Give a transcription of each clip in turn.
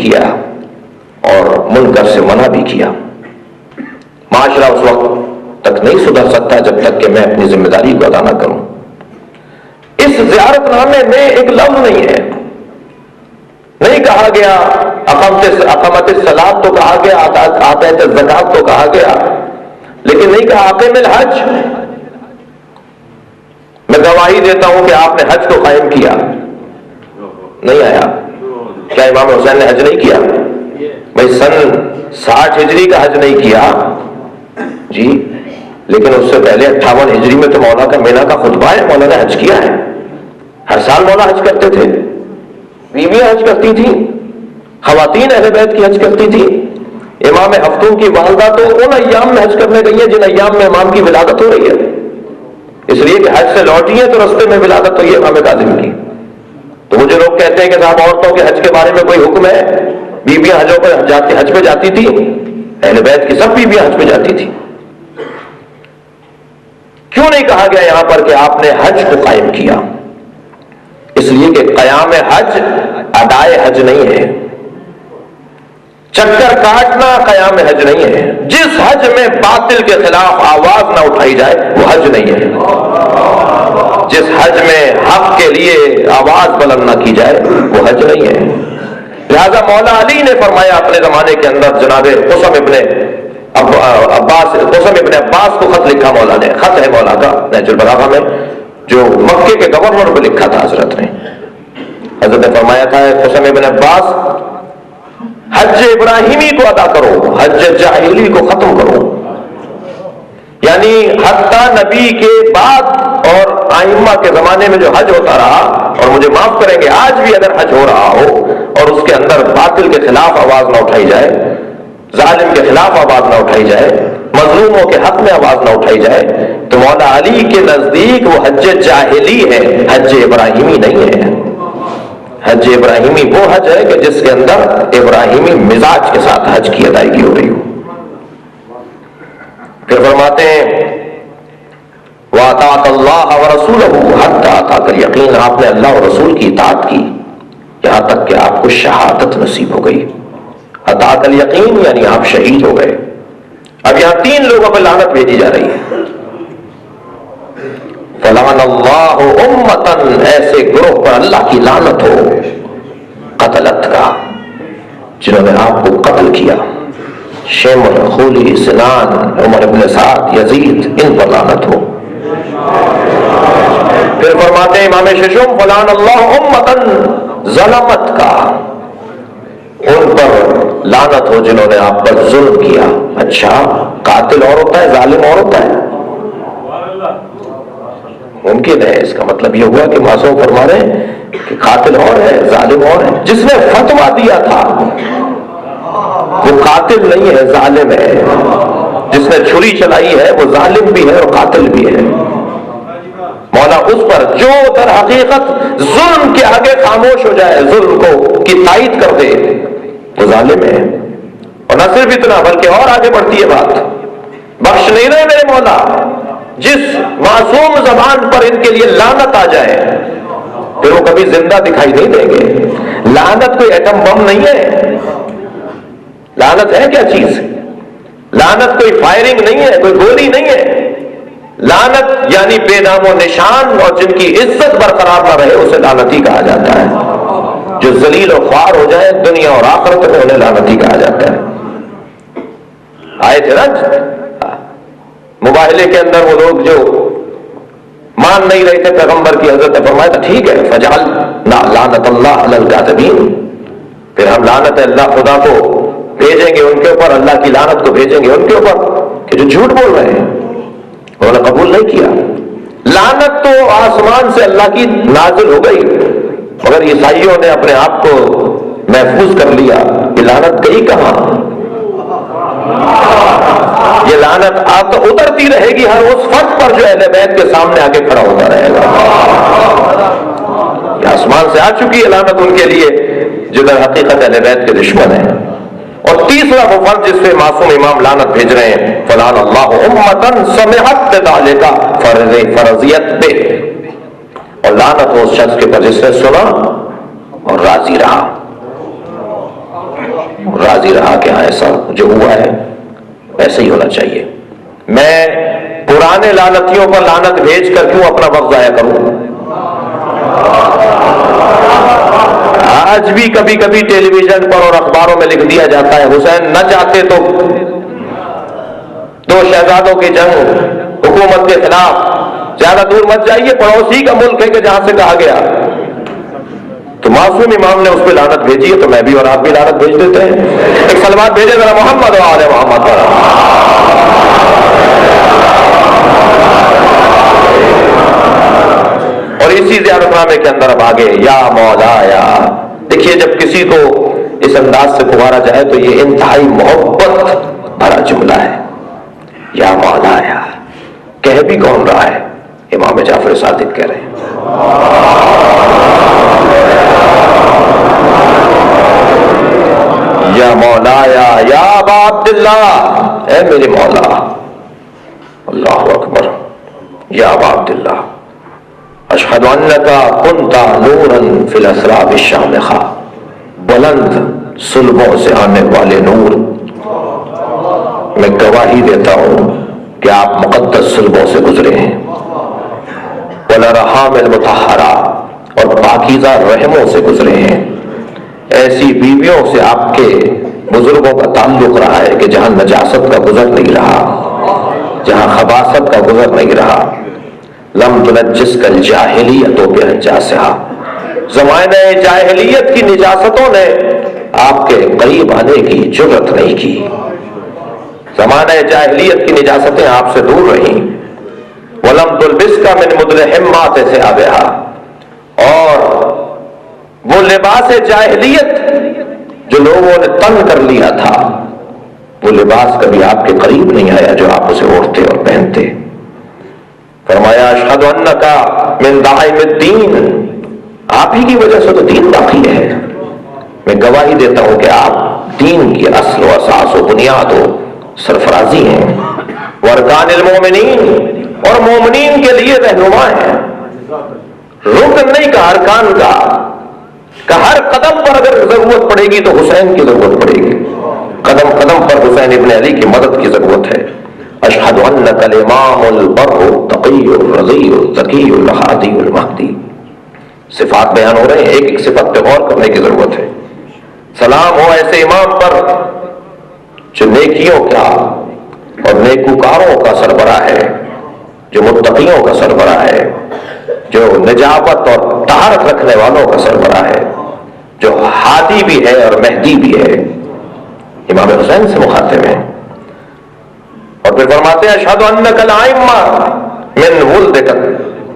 کیا اور منکر سے منع بھی کیا. معاشرہ اس وقت تک نہیں سدھر سکتا جب تک کہ میں اپنی ذمہ داری کو ادا نہ کروں. اس زیارت نامے میں ایک لفظ نہیں ہے، نہیں کہا گیا اقامت الصلاۃ تو کہا گیا، آتیت الزکات تو کہا گیا، لیکن نہیں کہا اقیم الحج. میں گواہی دیتا ہوں کہ آپ نے حج کو قائم کیا. نہیں آیا. کیا امام حسین نے حج نہیں کیا؟ بھائی سن 60 ہجری کا حج نہیں کیا جی، لیکن اس سے پہلے 58 ہجری میں تو مولا کا مینا کا خطبہ ہے، مولا نے حج کیا ہے. ہر سال مولا حج کرتے تھے، بیویاں حج کرتی تھیں، خواتین اہل بیت کی حج کرتی تھی. امام ہفتوں کی والدہ تو ان ایام میں حج کرنے گئی ہے جن ایام میں امام کی ولادت ہو رہی ہے، اس لیے کہ حج سے لوٹی ہے تو رستے میں ولادت ہوئی ہے امام کاظم کی. تو مجھے لوگ کہتے ہیں کہ صاحب عورتوں کے حج کے بارے میں کوئی حکم ہے؟ بیویاں حج پہ جاتی تھی، اہل بیت کی سب بیویاں حج پہ جاتی تھی. کیوں نہیں کہا گیا یہاں پر کہ آپ نے حج کو قائم کیا؟ اس لیے کہ قیام حج ادائے حج نہیں ہے، چکر کاٹنا قیام حج نہیں ہے. جس حج میں باطل کے خلاف آواز نہ اٹھائی جائے وہ حج نہیں ہے. جس حج میں حق کے لیے آواز بلند نہ کی جائے وہ حج نہیں ہے. لہذا مولا علی نے فرمایا اپنے زمانے کے اندر، جناب قسم ابن عباس کو خط لکھا مولا نے، خط ہے مولا کا نہج البلاغہ میں، جو مکے کے گورنر کو لکھا تھا حضرت نے. حضرت نے فرمایا تھا قسم ابن عباس، حج ابراہیمی کو ادا کرو، حج جاہلی کو ختم کرو. یعنی حتیٰ نبی کے بعد اور ائمہ کے زمانے میں جو حج ہوتا رہا، اور مجھے معاف کریں گے آج بھی اگر حج ہو رہا ہو اور اس کے اندر باطل کے خلاف آواز نہ اٹھائی جائے، ظالم کے خلاف آواز نہ اٹھائی جائے، مظلوموں کے حق میں آواز نہ اٹھائی جائے، تو مولا علی کے نزدیک وہ حج جاہلی ہے، حج ابراہیمی نہیں ہے. حج ابراہیمی وہ حج ہے کہ جس کے اندر ابراہیمی مزاج کے ساتھ حج کی ادائیگی ہو رہی ہو. پھر فرماتے ہیں وَأَطَاعَتَ اللَّهَ وَرَسُولَهُ حَتَّىٰ أَتَاكَ الْيَقِينُ، آپ نے اللہ اور رسول کی اطاعت کی یہاں تک کہ آپ کو شہادت نصیب ہو گئی. اطاعت الیقین یعنی آپ شہید ہو گئے. اب یہاں 3 لوگوں پر لعنت بھیجی جا رہی ہے. فَلَعَنَ اللَّهُ أُمَّةً، ایسے گروہ پر اللہ کی لعنت ہو، قتلت کا، جنہوں نے آپ کو قتل کیا. شیمر، خولی، سنان، عمر ابن سعد، یزید، ان پر لعنت ہو. پھر فرماتے ہیں امام ششم فلان اللہ امتن ظلمت کا، ان پر لعنت ہو جنہوں نے آپ پر ظلم کیا. اچھا، قاتل اور ہوتا ہے، ظالم اور ہوتا ہے؟ ممکن ہے. اس کا مطلب یہ ہوا کہ معصوم فرما رہے ہیں کہ قاتل اور ہے، ظالم اور ہے. جس نے فتویٰ دیا تھا وہ قاتل نہیں ہے، ظالم ہے. جس نے چھری چلائی ہے وہ ظالم بھی ہے اور قاتل بھی ہے. مولا اس پر جو در حقیقت ظلم کے آگے خاموش ہو جائے، ظلم کو کی تائید کر دے، وہ ظالم ہے. اور نہ صرف اتنا بلکہ اور آگے بڑھتی ہے بات، بخش نہیں رہے میرے مولا. جس معصوم زبان پر ان کے لیے لعنت آ جائے پھر وہ کبھی زندہ دکھائی نہیں دیں گے. لعنت کوئی ایٹم بم نہیں ہے. لعنت ہے کیا چیز؟ لعنت کوئی فائرنگ نہیں ہے، کوئی گولی نہیں ہے. لعنت یعنی بے نام و نشان اور جن کی عزت برقرار نہ رہے اسے لعنتی کہا جاتا ہے. جو ذلیل و خوار ہو جائے دنیا اور آخرت میں انہیں لعنتی کہا جاتا ہے. آئے تھے نا مباہلے کے اندر وہ لوگ جو مان نہیں رہے تھے پیغمبر کی، حضرت نے فرمایا تھا ٹھیک ہے فجعلنا لعنت اللہ علی الکاذبین، پھر ہم لعنت اللہ خدا کو بھیجیں گے ان کے اوپر، اللہ کی لعنت کو بھیجیں گے ان کے اوپر کہ جو جھوٹ بول رہے ہیں. انہوں نے قبول نہیں کیا. لعنت تو آسمان سے اللہ کی نازل ہو گئی، مگر عیسائیوں نے اپنے آپ کو محفوظ کر لیا. یہ لعنت گئی کہاں؟ یہ لعنت آپ تو اترتی رہے گی ہر اس فرد پر جو اہل بیت کے سامنے آگے کھڑا ہوتا رہے گا. یہ آسمان سے آ چکی ہے لعنت ان کے لیے جو در حقیقت اہل بیت کے دشمن ہیں. اور تیسرا وہ فرد جس پہ معصوم امام لعنت بھیج رہے ہیں فلان اللہ امتن سمعت بذالک فرضیت بہ، اور لعنت ہو اس شخص کے پر جس نے سنا اور راضی رہا. راضی رہا کہ ہاں ایسا جو ہوا ہے ایسا ہی ہونا چاہیے. میں پرانے لعنتیوں پر لعنت بھیج کر کیوں اپنا وقت ضائع کروں؟ آج بھی کبھی کبھی ٹیلی ویژن پر اور اخباروں میں لکھ دیا جاتا ہے حسین نہ چاہتے تو دو شہزادوں کی جنگ حکومت کے خلاف، زیادہ دور مت جائیے، پڑوسی کا ملک ہے کہ جہاں سے کہا گیا. تو معصوم امام نے اس پہ لعنت بھیجی ہے تو میں بھی اور آپ بھی لعنت بھیج دیتے ہیں. ایک سلوات بھیجے ذرا محمد و آل محمد پر. اور اسی زیارت نامے کے اندر اب آگے یا مولایا. دیکھیے جب کسی کو اس انداز سے پکارا جائے تو یہ انتہائی محبت بھرا جملہ ہے. یا مولایا کہہ بھی کون رہا ہے؟ امام جعفر صادق کہہ رہے ہیں. یا مولایا یا ابا عبداللہ، اے میرے مولا. اللہ اکبر. یا ابا عبداللہ اشہد انکا کنتا نورا فی الاسراب الشامخہ، بلند صلبوں سے آنے والے نور. میں گواہی دیتا ہوں کہ آپ مقدس صلبوں سے گزرے ہیں. والارحام المطہرہ، اور پاکیزہ رحموں سے گزرے ہیں. ایسی بیویوں سے آپ کے بزرگوں کا تعلق رہا ہے کہ جہاں نجاست کا گزر نہیں رہا، جہاں خباثت کا گزر نہیں رہا. لم تنجس کل جاہلیت و بانجاسہا، زمانہ جاہلیت کی نجاستوں نے آپ کے قریب آنے کی جرأت نہیں کی. زمانہ جاہلیت کی نجاستیں آپ سے دور رہیں. وَلَمْ تُلْبِسْكَ مِنْ مُدْلِحِمَّاتِ ثِيَابِهَا، اور وہ لباس جاہلیت جو لوگوں نے تن کر لیا تھا وہ لباس کبھی آپ کے قریب نہیں آیا جو آپ اسے اوڑھتے اور پہنتے. فرمایا اشہد انکا من دعائم الدین، آپ ہی کی وجہ سے تو دین باقی ہے. میں گواہی دیتا ہوں کہ آپ دین کی اصل و اساس و بنیاد و سرفرازی ہیں. وارکان المومنین، اور مومنین کے لیے رہنما ہیں. رکن نہیں کا، ارکان کا. کہ ہر قدم پر اگر ضرورت پڑے گی تو حسین کی ضرورت پڑے گی. قدم قدم پر حسین ابن علی کی مدد کی ضرورت ہے. اشہد انک الامام البر التقی الرضی الذکی الہادی المہدی. صفات بیان ہو رہے ہیں، ایک ایک صفت پہ غور کرنے کی ضرورت ہے. سلام ہو ایسے امام پر جو نیکیوں کا اور نیکوکاروں کا سربراہ ہے، جو متقیوں کا سربراہ ہے، جو نجابت اور طہارت رکھنے والوں کا سربراہ ہے، جو ہادی بھی ہے اور مہدی بھی ہے. امام حسین سے مخاطب ہیں. اور پھر فرماتے ہیں اشہد انک الائمہ من ولدک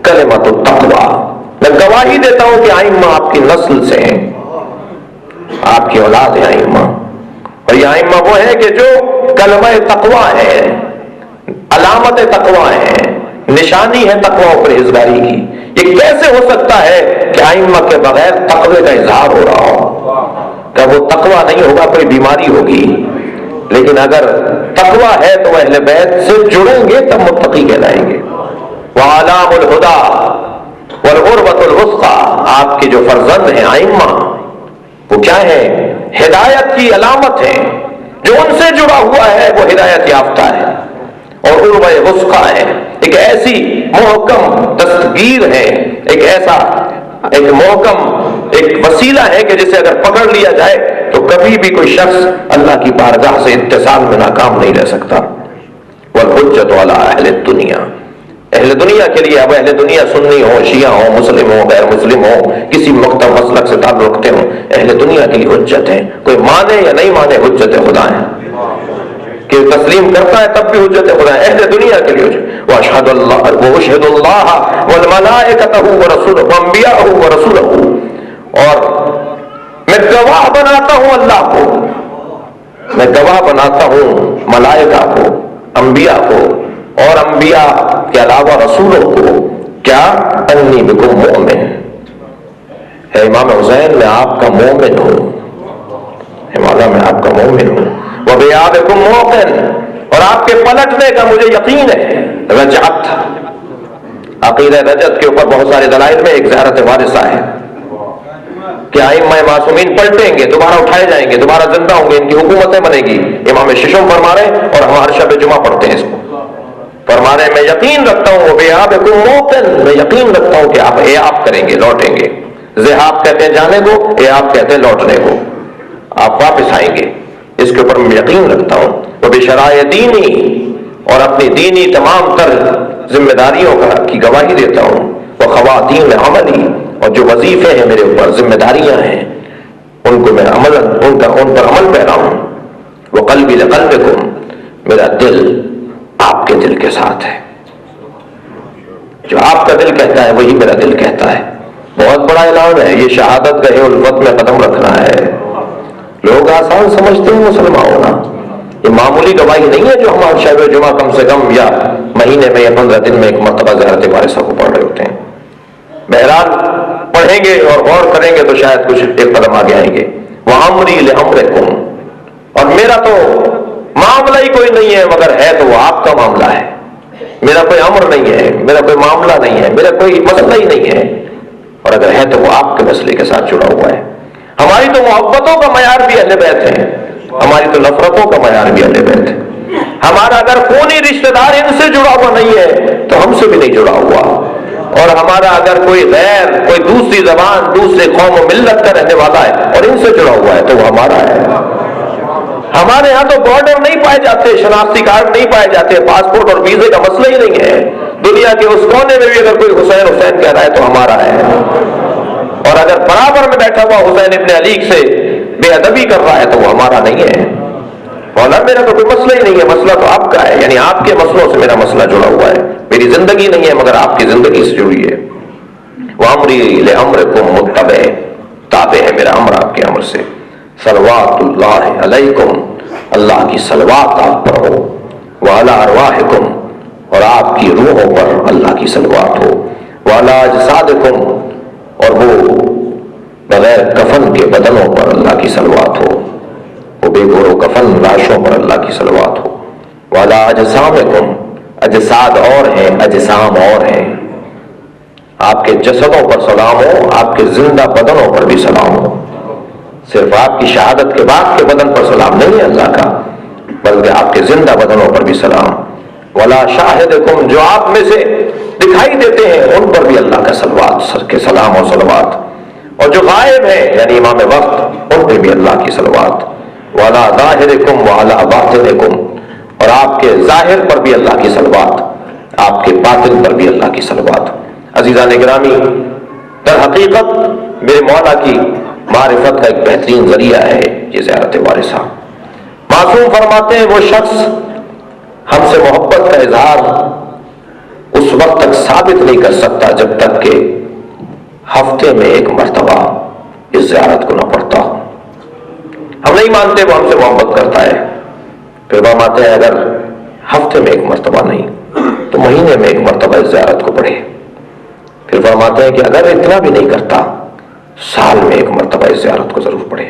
کلمۃ التقوی، میں گواہی دیتا ہوں کہ ائمہ آپ کی نسل سے ہیں، آپ کی اولاد ہے ائمہ. اور یہ ائمہ وہ ہیں کہ جو کلمہ تقوی ہے، علامت تقوی ہے، نشانی ہے تقوی و پرہیزگاری کی. یہ کیسے ہو سکتا ہے کہ ائمہ کے بغیر تقوی کا اظہار ہو رہا ہو؟ کہ وہ تقوی نہیں ہوگا کوئی بیماری ہوگی، لیکن اگر تقوی ہے تو اہل بیت سے جڑیں گے تب متقی کہلائیں گے. وَعَلَامُ الْهُدَى وَالْعُرْوَةُ الْوُثْقَى، آپ کے جو فرزند ہیں ائمہ وہ کیا ہے؟ ہدایت کی علامت ہے. جو ان سے جڑا ہوا ہے وہ ہدایت یافتہ ہے. اور عروہ وثقیٰ ہے، ایک ایسی محکم دستگیر ہے، ایک محکم ایک وسیلہ ہے کہ جسے اگر پکڑ لیا جائے تو کبھی بھی کوئی شخص اللہ کی بارگاہ سے اتصال میں ناکام نہیں رہ سکتا. والحجۃ علی اہل الدنیا، اہل دنیا کے لیے. اب اہل دنیا سنی ہو، شیعہ ہو، مسلم ہو، غیر مسلم ہو، کسی مختلف مسلک سے تعلق رکھتے ہوں، اہل دنیا کے لیے حجت ہے. کوئی مانے یا نہیں مانے حجت خدا ہے، کہ تسلیم کرتا ہے تب بھی حجت خدا ہے. اہل دنیا کے لیے واشهد اللہ واشهد اللہ والملائکۃ ورسولہ وانبیاء ورسولہ، اور میں گواہ بناتا ہوں اللہ کو، میں گواہ بناتا ہوں ملائکہ کو، انبیاء کو، اور انبیاء کے علاوہ رسولوں کو. کیا؟ انی بکم مومن، اے امام حسین میں آپ کا مومن ہوں، مولا میں آپ کا مومن ہوں. وبیابکم موقن، اور آپ کے پلٹنے کا مجھے یقین ہے. رجعت، عقیدہ رجعت کے اوپر بہت سارے دلائل میں ایک زہرت وارثہ ہے کہ ائمہ معصومین پلٹیں گے، دوبارہ اٹھائے جائیں گے، دوبارہ زندہ ہوں گے، ان کی حکومتیں بنے گی. امام ششم فرما رہے ہیں اور ہم ہر شب جمعہ پڑھتے ہیں اس کو. فرما رہے ہیں میں یقین رکھتا ہوں وہ بِإِعَابِكُمْ موقن، میں یقین رکھتا ہوں کہ آپ اعاب کریں گے، لوٹیں گے. ذہاب کہتے ہیں جانے کو، اعاب کہتے ہیں لوٹنے کو. آپ واپس آئیں گے، اس کے اوپر میں یقین رکھتا ہوں. وہ بشرائع دینی، اور اپنی دینی تمام تر ذمہ داریوں کی گواہی دیتا ہوں. وہ خواتین عملی، اور جو وظیفے ہیں میرے اوپر، ذمہ داریاں ہیں، ان کو میں ان پر عمل پیرا ہوں. وہ قلبی لقلبکم، میرا دل آپ کے دل کے ساتھ ہے. جو آپ کا دل کہتا ہے وہی میرا دل کہتا ہے. بہت بڑا اعلان ہے یہ. شہادت گہے الفت میں قدم رکھنا ہے. لوگ آسان سمجھتے ہیں مسلمان ہونا، یہ معمولی گواہی نہیں ہے جو ہم شب جمعہ کم سے کم یا مہینے میں یا 15 دن میں ایک مرتبہ زیارت وارثہ کو پڑھ رہے ہوتے ہیں. بہرحال پڑھیں گے اور غور کریں گے تو شاید کچھ ایک قدم آگے آئیں گے. وَأَمْرِي لِأَمْرِكُمْ، اور میرا تو معاملہ ہی کوئی نہیں ہے، مگر ہے تو وہ آپ کا معاملہ ہے. میرا کوئی امر نہیں ہے، میرا کوئی معاملہ نہیں ہے، میرا کوئی مسئلہ ہی نہیں ہے، اور اگر ہے تو وہ آپ کے مسئلے کے ساتھ جڑا ہوا ہے. ہماری تو محبتوں کا معیار بھی اہل بیت ہے، ہماری تو نفرتوں کا معیار بھی اہل بیت ہے. ہمارا اگر خونی رشتہ دار ان سے جڑا ہوا نہیں ہے تو ہم سے بھی نہیں جڑا ہوا. اور ہمارا اگر کوئی غیر، کوئی دوسری زبان، دوسرے قوم و ملت کا رہنے والا ہے اور ان سے جڑا ہوا ہے تو وہ ہمارا ہے. ہمارے ہاں تو بارڈر نہیں پائے جاتے، شناختی کارڈ نہیں پائے جاتے، پاسپورٹ اور ویزے کا مسئلہ ہی نہیں ہے. دنیا کے اس کونے میں بھی اگر کوئی حسین حسین کہہ رہا ہے تو ہمارا ہے. اور اگر برابر میں بیٹھا ہوا حسین ابن علی سے بے ادبی کر رہا ہے تو وہ ہمارا نہیں ہے. مولا میرا تو کوئی مسئلہ ہی نہیں ہے، مسئلہ تو آپ کا ہے. یعنی آپ کے مسئلوں سے میرا مسئلہ جڑا ہوا ہے. میری زندگی نہیں ہے مگر آپ کی زندگی سے جڑی ہے. وَأَمْرِي لِأَمْرِكُمْ مُتَّبِعٌ، تابع ہے میرا امر آپ کے امر سے. صلوات اللہ علیکم، اللہ کی صلوات آپ پر ہو. وعلی ارواحکم، اور آپ کی روحوں پر اللہ کی صلوات ہو. وعلی اجسادکم، اور وہ بغیر کفن کے بدنوں پر اللہ کی صلوات ہو. وہ بے گور و کفن لاشوں پر اللہ کی صلوات ہو. وعلی اجسامکم، اجساد اور ہیں، اجسام اور ہیں. آپ کے جسدوں پر سلام ہو، آپ کے زندہ بدنوں پر بھی سلام ہو. صرف آپ کی شہادت کے بعد کے بدن پر سلام نہیں ہے اللہ کا، بلکہ آپ کے زندہ بدنوں پر بھی سلام. ولا شاہدکم، جو آپ میں سے دکھائی دیتے ہیں ان پر بھی اللہ کا صلوات، سر کے سلام و صلوات. اور جو غائب ہیں یعنی امام وقت، ان پہ بھی اللہ کی صلوات. ولا ظاہرکم وعلی باطنکم، اور آپ کے ظاہر پر بھی اللہ کی صلوات، آپ کے باطن پر بھی اللہ کی صلوات. عزیزان گرامی، در حقیقت میرے مولا کی معرفت کا ایک بہترین ذریعہ ہے یہ زیارت وارثہ. معصوم فرماتے ہیں وہ شخص ہم سے محبت کا اظہار اس وقت تک ثابت نہیں کر سکتا جب تک کہ ہفتے میں ایک مرتبہ اس زیارت کو نہ پڑھتا ہو. ہم نہیں مانتے وہ ہم سے محبت کرتا ہے. پھر فرماتے ہیں اگر ہفتے میں ایک مرتبہ نہیں تو مہینے میں ایک مرتبہ اس زیارت کو پڑھے. پھر فرماتے ہیں کہ اگر اتنا بھی نہیں کرتا سال میں ایک مرتبہ اس زیارت کو ضرور پڑھے.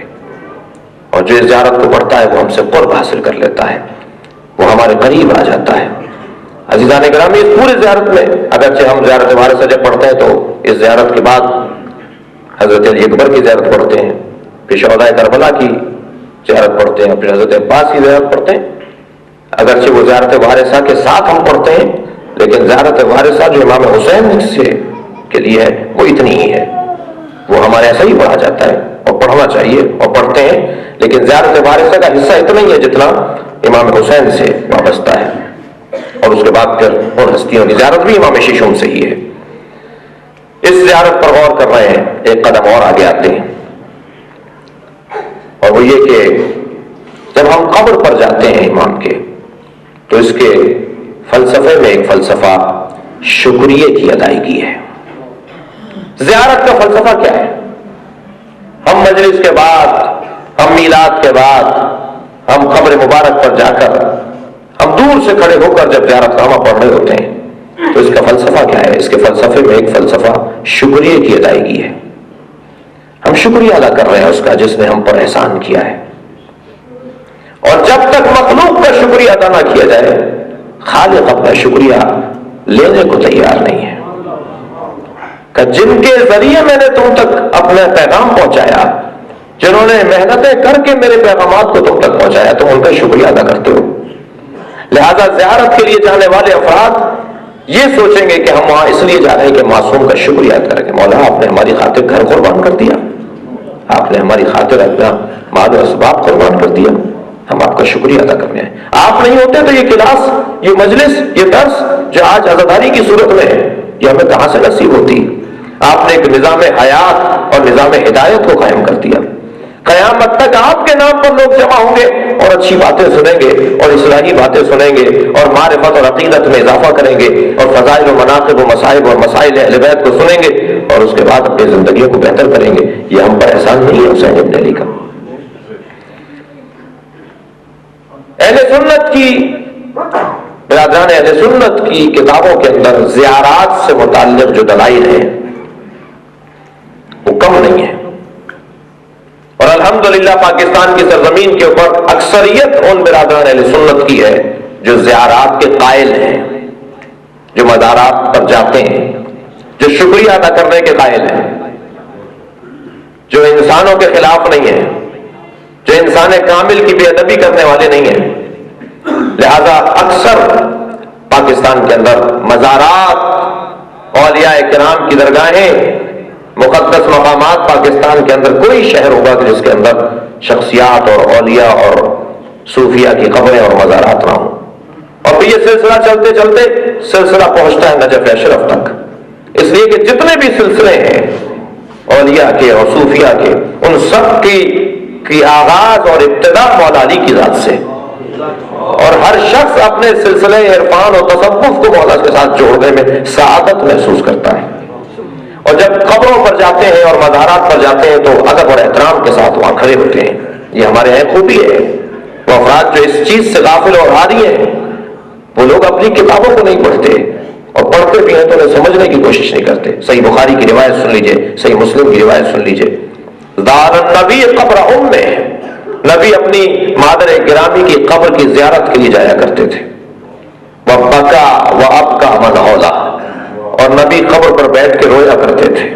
اور جو اس زیارت کو پڑھتا ہے وہ ہم سے قرب حاصل کر لیتا ہے، وہ ہمارے قریب آ جاتا ہے. عزیزان گرامی، اس پورے زیارت میں اگرچہ ہم زیارت وارثہ جب پڑھتے ہیں تو اس زیارت کے بعد حضرت علی اکبر کی زیارت پڑھتے ہیں، پھر شہدائے کربلا کی زیارت پڑھتے ہیں، پھر حضرت عباس کی زیارت پڑھتے ہیں. اگرچہ وہ زیارت وارثہ کے ساتھ ہم پڑھتے ہیں لیکن زیارت وارثہ جو امام حسین سے کے لیے ہے وہ اتنی ہی ہے. وہ ہمارے ایسا ہی پڑھا جاتا ہے اور پڑھنا چاہیے اور پڑھتے ہیں، لیکن زیارت وارثہ کا حصہ اتنا ہی ہے جتنا امام حسین سے وابستہ ہے. اور اس کے بعد پھر ان ہستیوں کی زیارت بھی امام ششم سے ہی ہے. اس زیارت پر غور کر رہے ہیں، ایک قدم اور آگے آتے ہیں، اور وہ یہ کہ جب ہم قبر پر جاتے ہیں امام کے تو اس کے فلسفے میں ایک فلسفہ شکریہ کی ادائیگی ہے. زیارت کا فلسفہ کیا ہے؟ ہم مجلس کے بعد، ہم میلاد کے بعد، ہم قبر مبارک پر جا کر ہم دور سے کھڑے ہو کر جب زیارت نامہ پڑھ رہے ہوتے ہیں تو اس کا فلسفہ کیا ہے؟ اس کے فلسفے میں ایک فلسفہ شکریہ کی ادائیگی ہے. ہم شکریہ ادا کر رہے ہیں اس کا جس نے ہم پر احسان کیا ہے. اور جب تک مخلوق کا شکریہ ادا نہ کیا جائے خالق اپنا شکریہ لینے کو تیار نہیں ہے. کہ جن کے ذریعے میں نے تم تک اپنا پیغام پہنچایا، جنہوں نے محنتیں کر کے میرے پیغامات کو تم تک پہنچایا، تم ان کا شکریہ ادا کرتے ہو۔ لہذا زیارت کے لیے جانے والے افراد یہ سوچیں گے کہ ہم وہاں اس لیے جا رہے ہیں کہ معصوم کا شکریہ ادا کریں گے۔ مولا آپ نے ہماری خاطر گھر قربان کر دیا، آپ نے ہماری خاطر اپنا مال و اسباب قربان کر دیا، ہم آپ کا شکریہ ادا کرنے ہیں۔ آپ نہیں ہوتے تو یہ کلاس، یہ مجلس، یہ درس جو آج عزاداری کی صورت میں ہے، یہ ہمیں کہاں سے نصیب ہوتی؟ آپ نے ایک نظام حیات اور نظام ہدایت کو قائم کر دیا۔ قیامت تک آپ کے نام پر لوگ جمع ہوں گے اور اچھی باتیں سنیں گے اور اصلاحی باتیں سنیں گے اور معرفت اور عقیدت میں اضافہ کریں گے اور فضائل و مناقب و مصائب اور مسائل اہل بیت کو سنیں گے اور اس کے بعد اپنی زندگیوں کو بہتر کریں گے۔ یہ ہم پر احسان نہیں ہے حسین ابن علی کا۔ اہل سنت کی برادران اہل سنت کی کتابوں کے اندر زیارات سے متعلق جو دلائل ہیں وہ کم نہیں ہے، اور الحمدللہ پاکستان کی سرزمین کے اوپر اکثریت ان برادران اہل سنت کی ہے جو زیارات کے قائل ہیں، جو مزارات پر جاتے ہیں، جو شکریہ ادا کرنے کے قائل ہیں، جو انسانوں کے خلاف نہیں ہیں، جو انسان کامل کی بے ادبی کرنے والے نہیں ہیں۔ لہذا اکثر پاکستان کے اندر مزارات، اولیاء کرام کی درگاہیں، مقدس مقامات، پاکستان کے اندر کوئی شہر ہوگا کہ جس کے اندر شخصیات اور اولیاء اور صوفیاء کی قبریں اور مزارات نہ ہوں۔ اور پھر یہ سلسلہ چلتے چلتے سلسلہ پہنچتا ہے نجف اشرف تک، اس لیے کہ جتنے بھی سلسلے ہیں اولیاء کے اور صوفیاء کے، ان سب کی آغاز اور ابتدا مولا علی کی ذات سے، اور ہر شخص اپنے سلسلے عرفان اور تصوف کو مولا کے ساتھ جوڑنے میں سعادت محسوس کرتا ہے۔ اور جب قبروں پر جاتے ہیں اور مزارات پر جاتے ہیں تو ادب اور احترام کے ساتھ وہاں کھڑے ہوتے ہیں۔ یہ ہمارے یہاں خوبی ہے۔ وہ افراد جو اس چیز سے غافل اور عاری ہیں، وہ لوگ اپنی کتابوں کو نہیں پڑھتے، اور پڑھتے بھی ہیں تو انہیں سمجھنے کی کوشش نہیں کرتے۔ صحیح بخاری کی روایت سن لیجئے، صحیح مسلم کی روایت سن لیجئے، زار النبی قبر امہ، نبی اپنی مادر گرامی کی قبر کی زیارت کے لیے جایا کرتے تھے۔ وَبَكَى وَأَبْكَى مَنْ حَوْلَهُ، اور نبی قبر پر بیٹھ کے رویا کرتے تھے،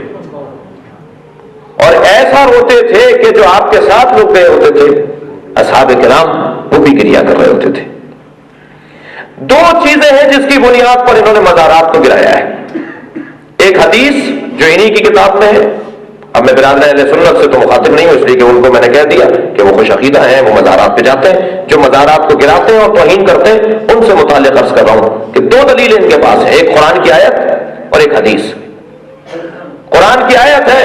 اور ایسا روتے تھے کہ جو آپ کے ساتھ لوگ گئے ہوتے تھے اصحاب کرام وہ بھی گریا کر رہے ہوتے تھے۔ دو چیزیں ہیں جس کی بنیاد پر انہوں نے مزارات کو گرایا ہے۔ ایک حدیث جو انہی کی کتاب میں ہے، اب میں برادر اہل سنت سے تو مخاطب نہیں ہوں، اس لیے کہ ان کو میں نے کہہ دیا کہ وہ خوش عقیدہ ہیں، وہ مزارات پہ جاتے ہیں، جو مزارات کو گراتے ہیں اور توہین کرتے ہیں ان سے متعلق عرض کر رہا ہوں کہ دو دلیلیں ان کے پاس ہیں، ایک قرآن کی آیت اور ایک حدیث۔ قرآن کی آیت ہے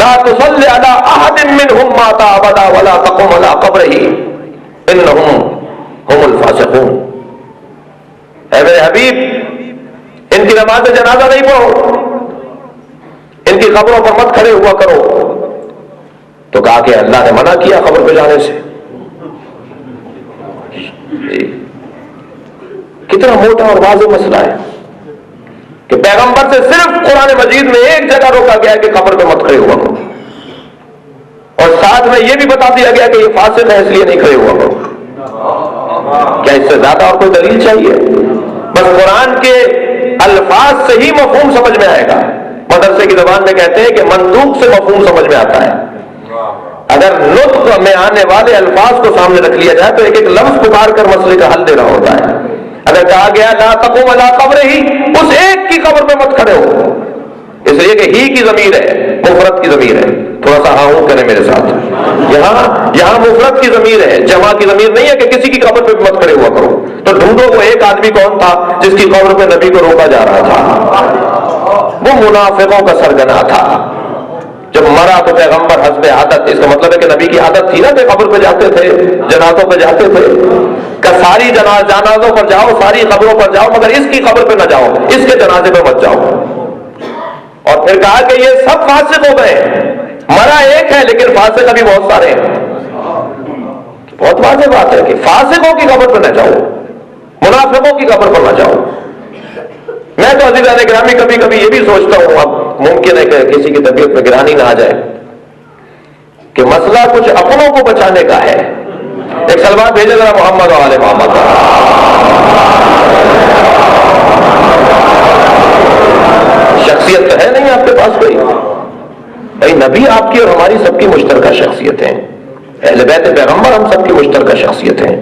لا تصلی علی احد منهم مات ابدا ولا تقم علی قبره انهم هم الفاسقون۔ اے میرے حبیب، ان کی نماز جنازہ نہیں پڑھو، ان کی قبروں پر مت کھڑے ہوا کرو۔ تو کہا کہ اللہ نے منع کیا قبر پہ جانے سے۔ کتنا موٹا اور واضح مسئلہ ہے کہ پیغمبر سے صرف قرآن مجید میں ایک جگہ روکا گیا کہ قبر پہ مت کھڑے ہوا کرو، اور ساتھ میں یہ بھی بتا دیا گیا کہ یہ فاسق ہے اس لیے نہیں کھڑے ہوا کرو۔ کیا اس سے زیادہ اور کوئی دلیل چاہیے؟ بس قرآن کے الفاظ سے ہی مفہوم سمجھ میں آئے گا۔ مدرسے کی زبان میں کہتے ہیں کہ منطوق سے مفہوم سمجھ میں آتا ہے۔ اگر نطق میں آنے والے الفاظ کو سامنے رکھ لیا جائے تو ایک ایک لفظ پکار کر مسئلے کا حل دینا ہوتا ہے۔ اگر کہا گیا لا تقوم علی قبرہ، اس ایک کی قبر پہ مت کھڑے ہو، اس لیے کہ ہی کی ضمیر ہے، مفرد کی ضمیر ہے۔ تھوڑا سا ہاں کریں میرے ساتھ، یہاں مفرد کی ضمیر ہے، جمع کی ضمیر نہیں ہے کہ کسی کی قبر پہ مت کھڑے ہوا کرو۔ تو ڈھونڈو وہ ایک آدمی کون تھا جس کی قبر پہ نبی کو روکا جا رہا تھا؟ وہ منافقوں کا سرگنا تھا۔ جب مرا تو پیغمبر حسب عادت، اس کا مطلب ہے کہ نبی کی عادت تھی نا کہ قبر پہ جاتے تھے، جنازوں پہ جاتے تھے، کہ ساری جنازوں پر جاؤ، ساری قبروں پر جاؤ، مگر اس کی قبر پہ نہ جاؤ، اس کے جنازے پہ مت جاؤ۔ اور پھر کہا کہ یہ سب فاسق ہو گئے، مرا ایک ہے لیکن فاسق ابھی بہت سارے ہیں۔ بہت واضح بات ہے کہ فاسقوں کی قبر پہ نہ جاؤ، منافقوں کی قبر پر نہ جاؤ۔ میں تو عزیزان گرامی کبھی کبھی یہ بھی سوچتا ہوں، اب ممکن ہے کہ کسی کی طبیعت میں گرانی نہ آ جائے، کہ مسئلہ کچھ اپنوں کو بچانے کا ہے۔ ایک سلوات بھیجے ذرا محمد و آل محمد۔ شخصیت تو ہے نہیں آپ کے پاس کوئی. بھائی نبی آپ کی اور ہماری سب کی مشترکہ شخصیت ہیں, اہل بیت پیغمبر ہم سب کی مشترکہ شخصیت ہیں.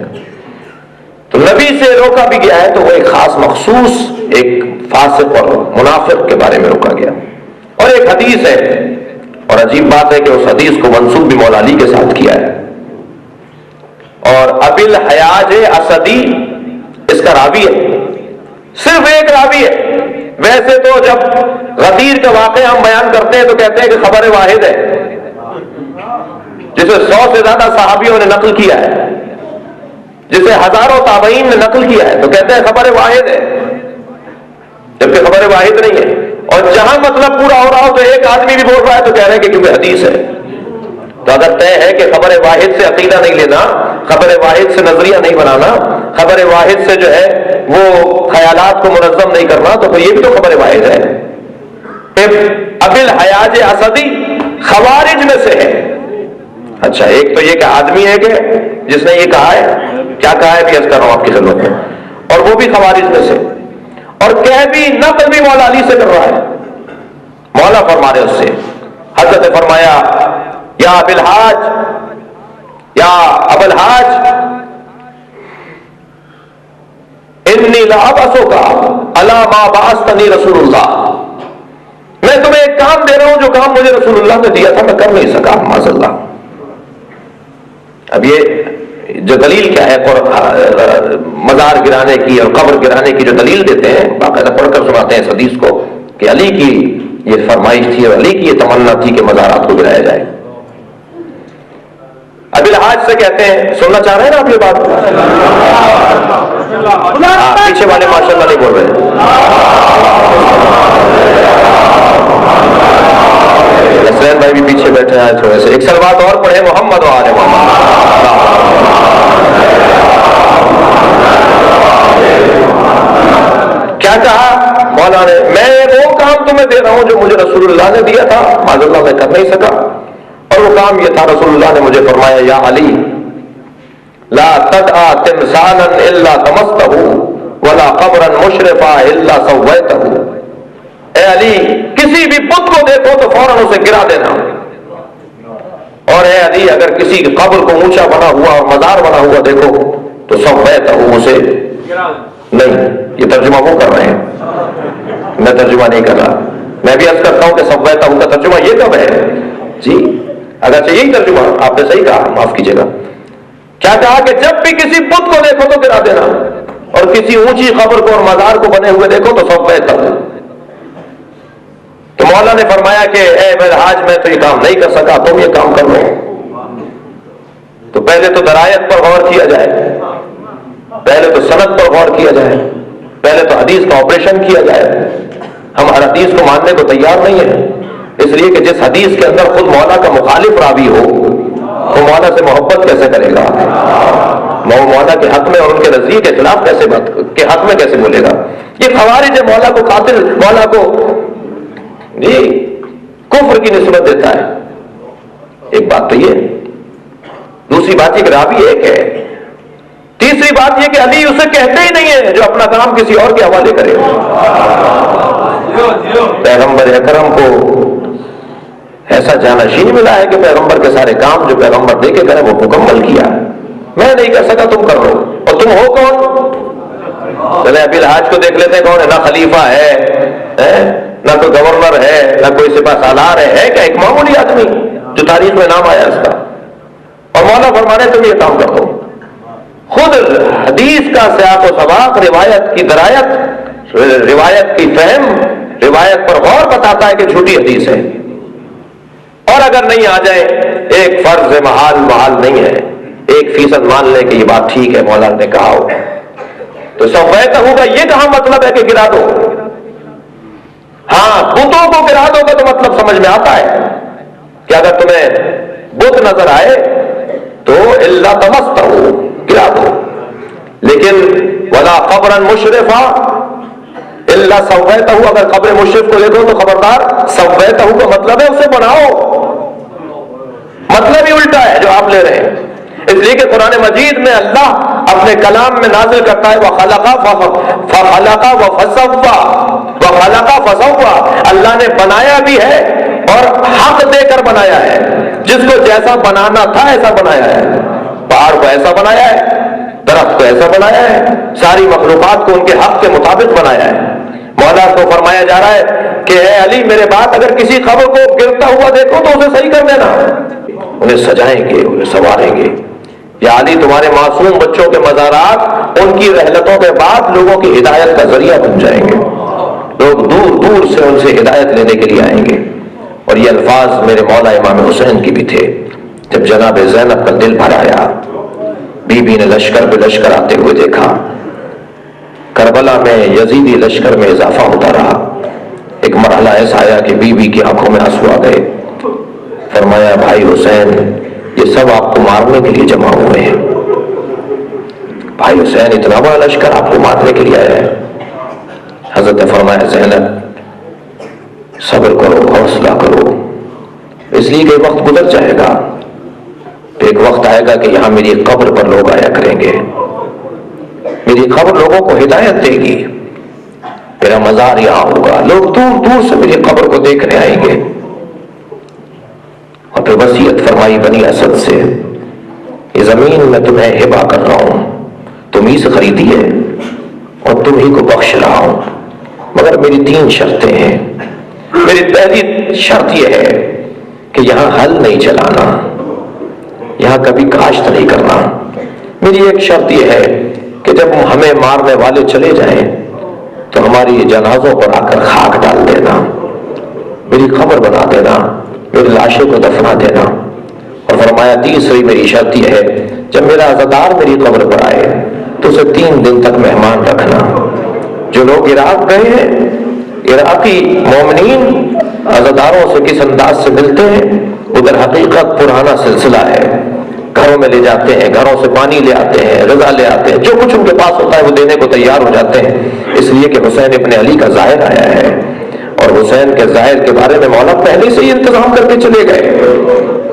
تو نبی سے روکا بھی گیا ہے تو وہ ایک خاص مخصوص ایک فاسق اور منافق کے بارے میں روکا گیا. اور ایک حدیث ہے, اور عجیب بات ہے کہ اس حدیث کو منسوب بھی مولا علی کے ساتھ کیا ہے. اور ابی الحیاج اسدی اس کا راوی ہے, صرف ایک راوی ہے. ویسے تو جب غدیر کا واقعہ ہم بیان کرتے ہیں تو کہتے ہیں کہ خبر واحد ہے, جسے 100 سے زیادہ صحابیوں نے نقل کیا ہے, جسے ہزاروں تابعین نے نقل کیا ہے, تو کہتے ہیں خبر واحد ہے, جبکہ خبر واحد نہیں ہے. اور جہاں مطلب پورا ہو رہا ہو تو ایک آدمی بھی بول رہا ہے تو کہہ رہے ہیں کہ کیونکہ حدیث ہے. تو اگر طے ہے کہ خبر واحد سے عقیدہ نہیں لینا, خبر واحد سے نظریہ نہیں بنانا, خبر واحد سے جو ہے وہ خیالات کو منظم نہیں کرنا, تو یہ بھی تو خبر واحد ہے. ابی الحیاج اسدی خوارج میں سے ہے. اچھا, ایک تو یہ کہ آدمی ہے کہ جس نے یہ کہا ہے, کیا کہا ہے بھی عرض کر رہا ہوں آپ کی خدمت میں, اور وہ بھی خوارج میں سے, اور کہہ بھی نقل بھی مولا علی سے کر رہا ہے. مولا فرما رہے اس سے, حضرت نے فرمایا یا ابی الحاج, یا ابا الحاج انی لابسک علی ما بعثنی رسول اللہ, میں تمہیں ایک کام دے رہا ہوں جو کام مجھے رسول اللہ نے دیا تھا میں کر نہیں سکا معاذ اللہ. اب یہ جو دلیل کیا ہے مزار گرانے کی اور قبر گرانے کی جو دلیل دیتے ہیں, باقاعدہ پڑھ کر سناتے ہیں اس حدیث کو کہ علی کی یہ فرمائش تھی اور علی کی یہ تمنا تھی کہ مزارات کو گرایا جائے. ابی الحاج سے کہتے ہیں, سننا چاہ رہے ہیں نا آپ یہ بات؟ پیچھے والے ماشاء اللہ نہیں بول رہے. حسین بھائی بھی پیچھے بیٹھے ہیں تھوڑے سے, ایک سلوات اور پڑھے محمد و آل محمد. کیا کہا مولا نے, میں وہ کام تمہیں دے رہا ہوں جو مجھے رسول اللہ نے دیا تھا, معاذ اللہ میں کر نہیں سکا. اور وہ کام یہ تھا, رسول اللہ نے مجھے فرمایا یا علی لا تدعا تمثالا الا طمسته ولا قبرا مشرفا الا سويته. اے علی کسی بھی بت کو دیکھو تو فوراً اسے گرا دینا, اور اے علی اگر کسی قبر کو اونچا بنا ہوا اور مزار بنا ہوا دیکھو تو سويته اسے نہیں. یہ ترجمہ وہ کر رہے ہیں, میں ترجمہ نہیں کر رہا. میں بھی عرض کرتا ہوں کہ سويته کا ترجمہ یہ کب ہے جی, اگرچہ یہی ترجمہ آپ نے صحیح کہا, معاف کیجیے گا. کیا کہا کہ جب بھی کسی بت کو دیکھو تو گرا دینا, اور کسی اونچی قبر کو اور مزار کو بنے ہوئے دیکھو تو سب بہتر. تو مولا نے فرمایا کہ اے میرے حاج میں تو یہ کام نہیں کر سکا, تم یہ کام کر لو. تو پہلے تو درایت پر غور کیا جائے, پہلے تو سند پر غور کیا جائے, پہلے تو حدیث کا آپریشن کیا جائے. ہم ہر حدیث کو ماننے کو تیار نہیں ہیں, اس لیے کہ جس حدیث کے اندر خود مولا کا مخالف راوی ہو وہ مولا سے محبت کیسے کرے گا, مولا کے حق میں اور ان کے نظریے کے خلاف کیسے بات کے حق میں کیسے بولے گا. یہ خوارج ہے, مولا کو قاتل, مولا کو جی کفر کی نسبت دیتا ہے. ایک بات تو یہ, دوسری بات یہ کہ راوی ایک ہے, تیسری بات یہ کہ علی اسے کہتے ہی نہیں ہے جو اپنا کام کسی اور کے حوالے کرے. پیغمبر اکرم کو ایسا جانشین ملا ہے کہ پیغمبر کے سارے کام جو پیغمبر دے کے کرے وہ مکمل کیا. میں نہیں کر سکا, تم کر لو. اور تم ہو کون؟ چلے ابھی الحاج کو دیکھ لیتے ہیں کون ہے. نہ خلیفہ ہے, نہ کوئی گورنر ہے, نہ کوئی سپاہ سالار ہے کیا, ایک معمولی آدمی جو تاریخ میں نام آیا اس کا. اور مولا فرمانے تم یہ کام کر دو. خود حدیث کا سیاق و سباق, روایت کی درایت, روایت کی فہم, روایت پر غور بتاتا ہے کہ جھوٹی حدیث ہے. اور اگر نہیں آ جائے, ایک فرض محال نہیں ہے, 1% مان لے کہ یہ بات ٹھیک ہے مولا نے کہا ہو, تو سویت ہوگا. یہ کہاں مطلب ہے کہ گرا دو. ہاں بتوں کو گرا دو گا تو مطلب سمجھ میں آتا ہے کہ اگر تمہیں بت نظر آئے تو الا طمسته گرا دو, لیکن ولا قبرا مشرفا الا سویتہ, اگر قبر مشرف کو دیکھو تو خبردار سویتہ کا مطلب ہے اسے بناؤ. مطلب ہی الٹا ہے جو آپ لے رہے ہیں. اس لیے کہ قرآن مجید میں اللہ اپنے کلام میں نازل کرتا ہے وَخَلَقَ فَخَلَقَ وَفَسَوَّا وَخَلَقَ فَسَوَّى، اللہ نے بنایا بھی ہے اور حق دے کر بنایا ہے، جس کو جیسا بنانا تھا ایسا بنایا ہے، پہاڑ کو ایسا بنایا ہے، درخت کو ایسا بنایا ہے، ساری مخلوقات کو ان کے حق کے مطابق بنایا ہے۔ مولا کو فرمایا جا رہا ہے کہ اے علی میرے بات اگر کسی خبر کو گرتا ہوا دیکھو تو اسے صحیح کر دینا، انہیں سجائیں گے، انہیں سنواریں گے۔ یا علی تمہارے معصوم بچوں کے مزارات ان کی رحلتوں کے بعد لوگوں کی ہدایت کا ذریعہ بن جائیں گے، لوگ دور دور سے ان سے ہدایت لینے کے لیے آئیں گے۔ اور یہ الفاظ میرے مولا امام حسین کی بھی تھے۔ جب جناب زینب کا دل بھر آیا، بی بی نے لشکر پہ لشکر آتے ہوئے دیکھا، کربلا میں یزیدی لشکر میں اضافہ ہوتا رہا، ایک مرحلہ ایسا آیا کہ بی بی کی آنکھوں میں آنسو آ گئے۔ فرمایا بھائی حسین یہ سب آپ کو مارنے کے لیے جمع ہوئے ہیں، بھائی حسین اتنا بڑا لشکر آپ کو مارنے کے لیے آیا ہے۔ حضرت نے فرمایا زینب صبر کرو، حوصلہ کرو، اس لیے کہ وقت گزر جائے گا، ایک وقت آئے گا کہ یہاں میری قبر پر لوگ آیا کریں گے، میری قبر لوگوں کو ہدایت دے گی، میرا مزار یہاں ہوگا، لوگ دور دور سے میری قبر کو دیکھنے آئیں گے۔ اور پھر وصیت فرمائی بنی اسد سے، یہ زمین میں تمہیں ہبہ کر رہا ہوں، تم ہی سے خریدی ہے اور تم ہی کو بخش رہا ہوں، مگر میری 3 شرطیں ہیں۔ میری پہلی شرط یہ ہے کہ یہاں ہل نہیں چلانا، یہاں کبھی کاشت نہیں کرنا۔ میری ایک شرط یہ ہے کہ جب ہمیں مارنے والے چلے جائیں تو ہماری جنازوں پر آ کر خاک ڈال دینا، میری قبر بنا دینا، میری لاشوں کو دفنا دینا۔ اور فرمایا تیسری میری شرط یہ ہے جب میرا عزادار میری قبر پر آئے تو اسے 3 دن تک مہمان رکھنا۔ جو لوگ عراق گئے ہیں، عراقی مومنین عزاداروں سے کس انداز سے ملتے ہیں، ادھر حقیقت پرانا سلسلہ ہے، گھروں میں لے جاتے ہیں، گھروں سے پانی لے آتے ہیں، غذا لے آتے ہیں، جو کچھ ان کے پاس ہوتا ہے وہ دینے کو تیار ہو جاتے ہیں، اس لیے کہ حسین ابن علی کا ظاہر آیا ہے، اور حسین کے ظاہر کے بارے میں مولا پہلے سے ہی انتظام کر کے چلے گئے۔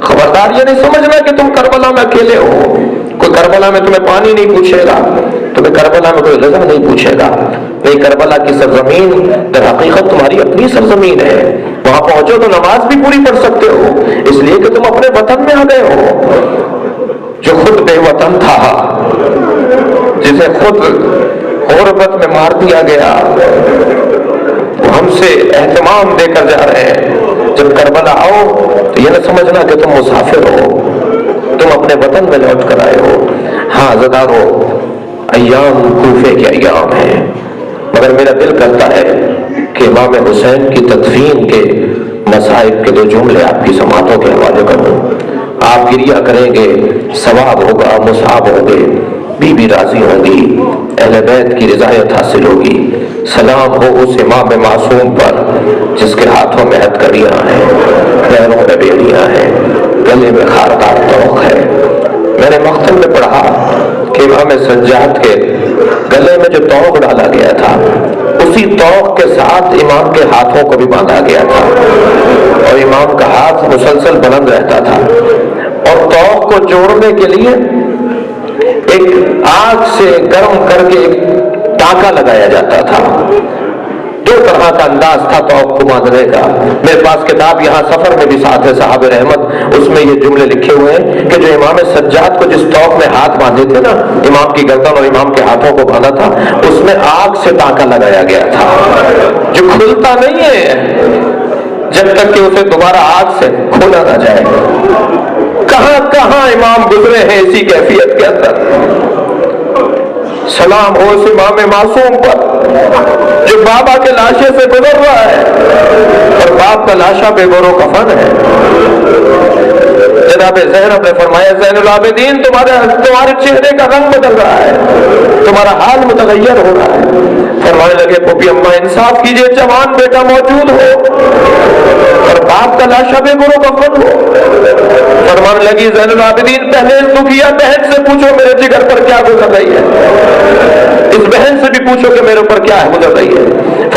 خبردار یہ نہیں سمجھنا کہ تم کربلا میں اکیلے ہو، کوئی کربلا میں تمہیں پانی نہیں پوچھے گا، تمہیں کربلا میں کوئی غذا نہیں پوچھے گا، نہیں، کربلا کی سرزمین در حقیقت تمہاری اپنی سرزمین ہے، وہاں پہنچو تو نماز بھی پوری پڑھ سکتے ہو، اس لیے کہ تم اپنے وطن میں آ گئے ہو۔ جو خود بے وطن تھا، جسے خود غربت میں مار دیا گیا، وہ ہم سے اہتمام دے کر جا رہے ہیں۔ جب کربلا آؤ تو یہ نہ سمجھنا کہ تم مسافر ہو، تم اپنے وطن میں لوٹ کر آئے ہو۔ ہاں زدارو، ایام کوفے کے ایام ہیں، مگر میرا دل کرتا ہے کہ امام حسین کی تدفین کے مصائب کے 2 جملے آپ کی سماعتوں کے حوالے کروں۔ آپ گریہ کریں گے، ثواب ہوگا، مصاب ہوں گے، بی بی راضی ہوں گی، اہل بیت کی رضایت حاصل ہوگی۔ سلام ہو اس امام معصوم پر جس کے ہاتھوں میں ہتھکڑیاں ہیں، پیروں میں بیڑیاں ہیں، گلے میں خاردار طوق ہے۔ میں نے مختم میں پڑھا کہ امام سجاد کے گلے میں جو طوق ڈالا گیا تھا اسی طوق کے ساتھ امام کے ہاتھوں کو بھی باندھا گیا تھا، اور امام کا ہاتھ مسلسل بلند رہتا تھا، اور طوق کو جوڑنے کے لیے ایک آگ سے گرم کر کے ایک ٹانکا لگایا جاتا تھا۔ 2 طرح کا انداز تھا طوق کو باندھنے کا۔ میرے پاس کتاب یہاں سفر میں بھی ساتھ ہے صحاب رحمت، اس میں یہ جملے لکھے ہوئے ہیں کہ جو امام سجاد کو جس طوق میں ہاتھ باندھے تھے نا، امام کی گردن اور امام کے ہاتھوں کو باندھا تھا، اس میں آگ سے ٹانکا لگایا گیا تھا جو کھلتا نہیں ہے جب تک کہ اسے دوبارہ آگ سے کھولا نہ جائے۔ کہاں کہاں امام گزرے ہیں اسی کیفیت کے اندر۔ سلام ہو اس امام معصوم پر جو بابا کے لاشے سے گزر رہا ہے اور باپ کا لاشا بے گور و کفن ہے۔ جناب زینب نے فرمایا زین العابدین تمہارے چہرے کا رنگ بدل رہا ہے، تمہارا حال متغیر ہو رہا ہے۔ فرمانے لگے پھوپھی اماں انصاف کیجئے، جوان بیٹا موجود ہو اور باپ کا لاشا بے گور و کفن ہو۔ فرمانے لگی زین العابدین پہلے صوفیہ بہن سے پوچھو میرے جگر پر کیا گزر رہی ہے، اس بہن سے بھی پوچھو کہ میرے اوپر کیا ہے گزر رہی ہے۔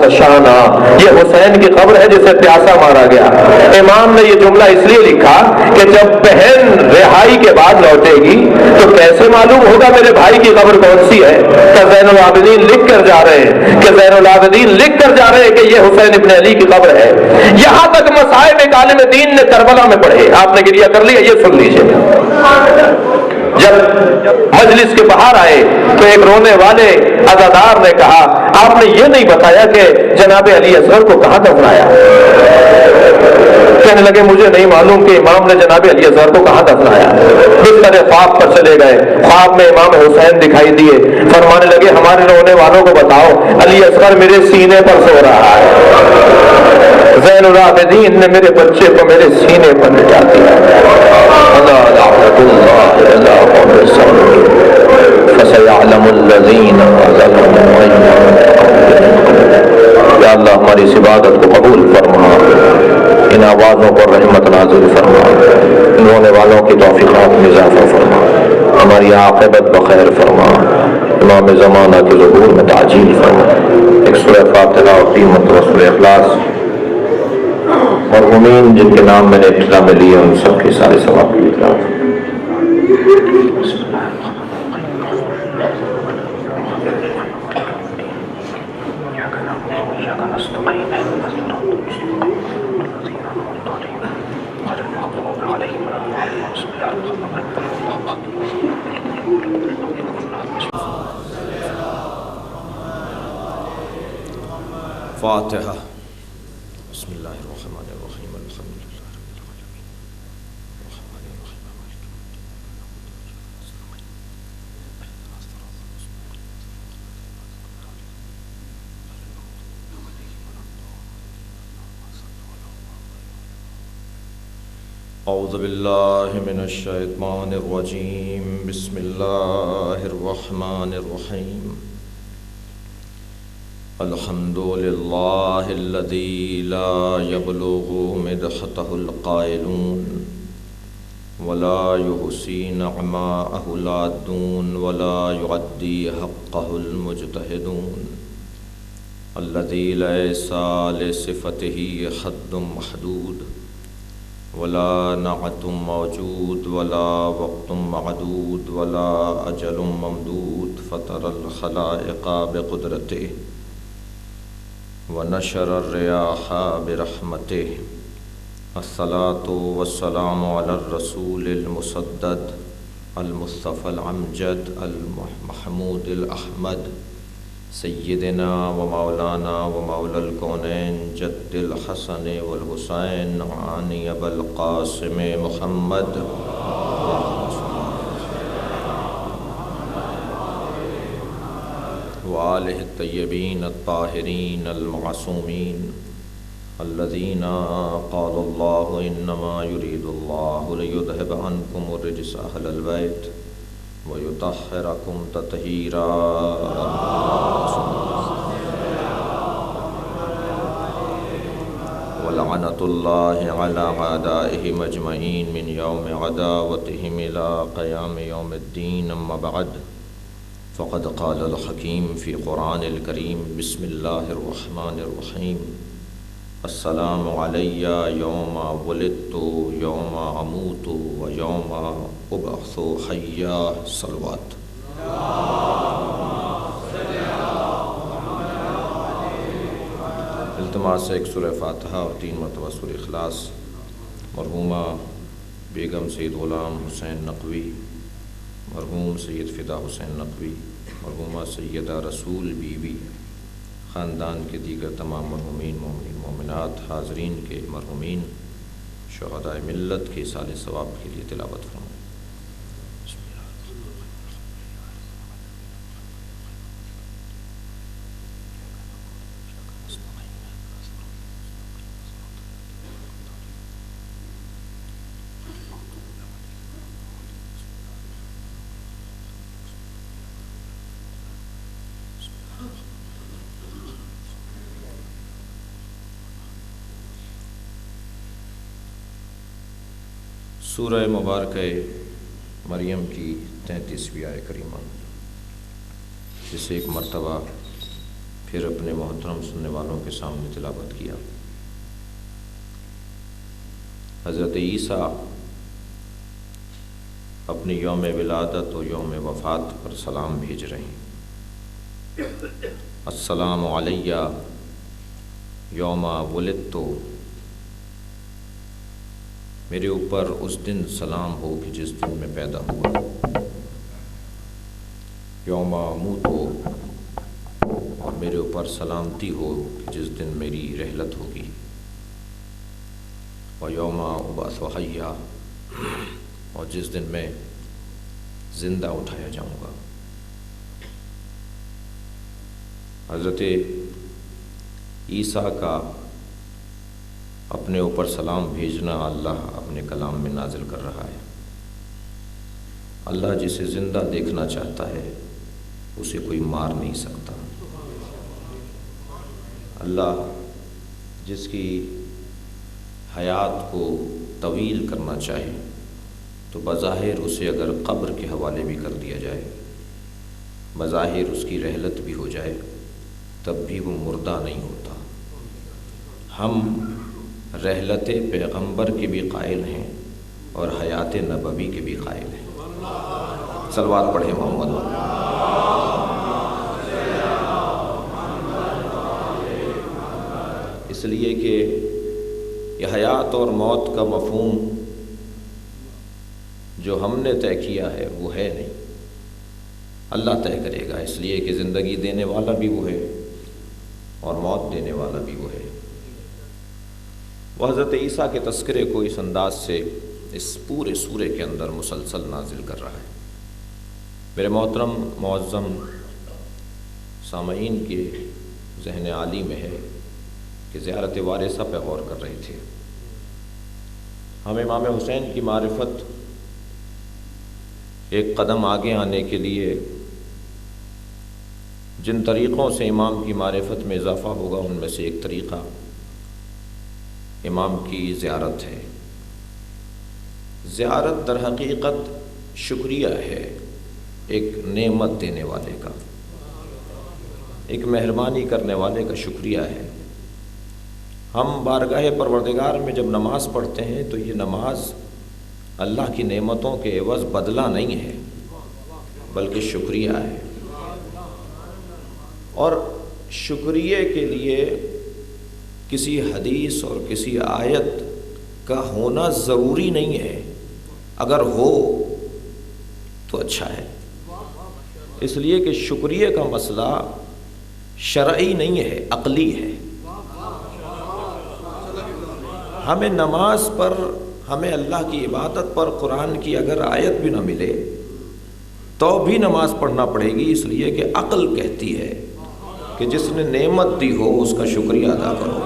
عطشانا، یہ حسین کی قبر ہے جسے پیاسا مارا گیا۔ امام نے یہ جملہ اس لیے لکھا کہ جب بہن رہائی کے بعد لوٹے گی تو کیسے معلوم ہوگا میرے بھائی کی قبر کون سی ہے؟ کہ زین العابدین لکھ کر جا رہے ہیں، کہ زین العابدین لکھ کر جا رہے ہیں کہ یہ حسین ابن علی کی قبر ہے۔ یہاں تک مصائب ایک عالم دین نے کربلا میں پڑھے، آپ نے گریہ کر لیا، یہ سن لیجیے۔ جب مجلس کے باہر آئے تو ایک رونے والے عزادار نے کہا آپ نے یہ نہیں بتایا کہ جناب علی اصغر کو کہاں دفنایا؟ کہنے لگے مجھے نہیں معلوم کہ امام نے جناب علی اصغر کو کہاں دفنایا۔ بستر خواب پر چلے گئے، خواب میں امام حسین دکھائی دیے، فرمانے لگے ہمارے رونے والوں کو بتاؤ علی اصغر میرے سینے پر سو رہا ہے، زین العابدین نے میرے بچے کو میرے سینے پر لٹا دیا۔ فَسَيَعْلَمُ الَّذِينَ ظَلَمُوا یا اللہ ہماری اس عبادت کو قبول فرما، ان آوازوں پر رحمت نازل فرما، ان رونے والوں کی توفیقات میں اضافہ فرما، ہماری عاقبت بخیر فرما، امام زمانہ کے ظہور میں تعجیل فرما۔ ایک سورہ فاتحہ اور 3 مرتبہ سورہ اخلاص، مرحومین جن کے نام میں نے ابتدا میں لیے ان سب کے سارے ثواب کی اطلاع۔ فاتحہ۔ بسم اللہ الرحمن الرحیم، الحمد للہ رب العالمین، الرحمن الرحیم، مالک اعوذ باللہ من الشیطان الرجیم، بسم اللہ الرحمن الرحیم۔ الحمد للہ الذی لا یبلغ مدحتہ القائلون ولا یحصی نعماءہ العادون ولا یعدی حقہ المجتہدون، الذی لیس لصفتہ حد محدود ولا نعت موجود ولا وقت معدود ولا اجل ممدود، فطر الخلائق بقدرتہ ونشر الرياح برحمته، الصلاة والسلام على الرسول المسدد المصطفى العمجد المحمود الأحمد، سيدنا ومولانا ومولى الكونين جد الحسن والحسين عاني أبا القاسم محمد وآلہ الطیبین الطاہرین المعصومین الذین قال اللہ انما یرید اللہ لیذہب عنکم الرجس اہل البیت ویطہرکم تطہیرا۔ ولعنۃ اللہ علی اعدائہم اجمعین من یوم عداوتہم الی قیام یوم الدین، اما بعد فقد قال الحکیم فی قرآن الکریم، بسم اللہ الرحمن الرحیم، السلام علی یوم ولدت یوم اموت و یوم ابعث حیا، صلوات۔ التماس سے ایک سورہ فاتحہ اور 3 مرتبہ سورہ اخلاص مرحومہ بیگم سید غلام حسین نقوی، مرحوم سید فدا حسین نقوی، مرحومہ سیدہ رسول بی بی، خاندان کے دیگر تمام مرحومین مومنین مومنات، حاضرین کے مرحومین شہداء ملت کے سال ثواب کے لیے تلاوت فرمائیں۔ سورہ مبارکہ مریم کی 33ویں آیت کریمہ، جسے ایک مرتبہ پھر اپنے محترم سننے والوں کے سامنے تلاوت کیا۔ حضرت عیسیٰ اپنی یوم ولادت و یوم وفات پر سلام بھیج رہے ہیں۔ السلام علیہ یوم ولدت، میرے اوپر اس دن سلام ہو کہ جس دن میں پیدا ہوا۔ یوم اموت ہو، اور میرے اوپر سلامتی ہو کہ جس دن میری رحلت ہوگی۔ و یوم ابعث حیا، اور جس دن میں زندہ اٹھایا جاؤں گا۔ حضرت عیسیٰ کا اپنے اوپر سلام بھیجنا اللہ اپنے کلام میں نازل کر رہا ہے۔ اللہ جسے زندہ دیکھنا چاہتا ہے اسے کوئی مار نہیں سکتا۔ اللہ جس کی حیات کو طویل کرنا چاہے تو بظاہر اسے اگر قبر کے حوالے بھی کر دیا جائے، بظاہر اس کی رحلت بھی ہو جائے، تب بھی وہ مردہ نہیں ہوتا۔ ہم رحلت پیغمبر کے بھی قائل ہیں اور حیات نبوی کے بھی قائل ہیں۔ صلوات پڑھیں محمد۔ اس لیے کہ یہ حیات اور موت کا مفہوم جو ہم نے طے کیا ہے وہ ہے نہیں، اللہ طے کرے گا، اس لیے کہ زندگی دینے والا بھی وہ ہے اور موت دینے والا بھی وہ ہے۔ وہ حضرت عیسیٰ کے تذکرے کو اس انداز سے اس پورے سورے کے اندر مسلسل نازل کر رہا ہے۔ میرے محترم معظم سامعین کے ذہن عالی میں ہے کہ زیارت وارثہ پہ غور کر رہے تھے۔ ہم امام حسین کی معرفت ایک قدم آگے آنے کے لیے جن طریقوں سے امام کی معرفت میں اضافہ ہوگا ان میں سے ایک طریقہ امام کی زیارت ہے۔ زیارت در حقیقت شکریہ ہے ایک نعمت دینے والے کا، ایک مہربانی کرنے والے کا شکریہ ہے۔ ہم بارگاہ پروردگار میں جب نماز پڑھتے ہیں تو یہ نماز اللہ کی نعمتوں کے عوض بدلہ نہیں ہے بلکہ شکریہ ہے، اور شکریہ کے لیے کسی حدیث اور کسی آیت کا ہونا ضروری نہیں ہے، اگر ہو تو اچھا ہے۔ اس لیے کہ شکریہ کا مسئلہ شرعی نہیں ہے، عقلی ہے۔ ہمیں نماز پر، ہمیں اللہ کی عبادت پر قرآن کی اگر آیت بھی نہ ملے تو بھی نماز پڑھنا پڑے گی، اس لیے کہ عقل کہتی ہے کہ جس نے نعمت دی ہو اس کا شکریہ ادا کرو۔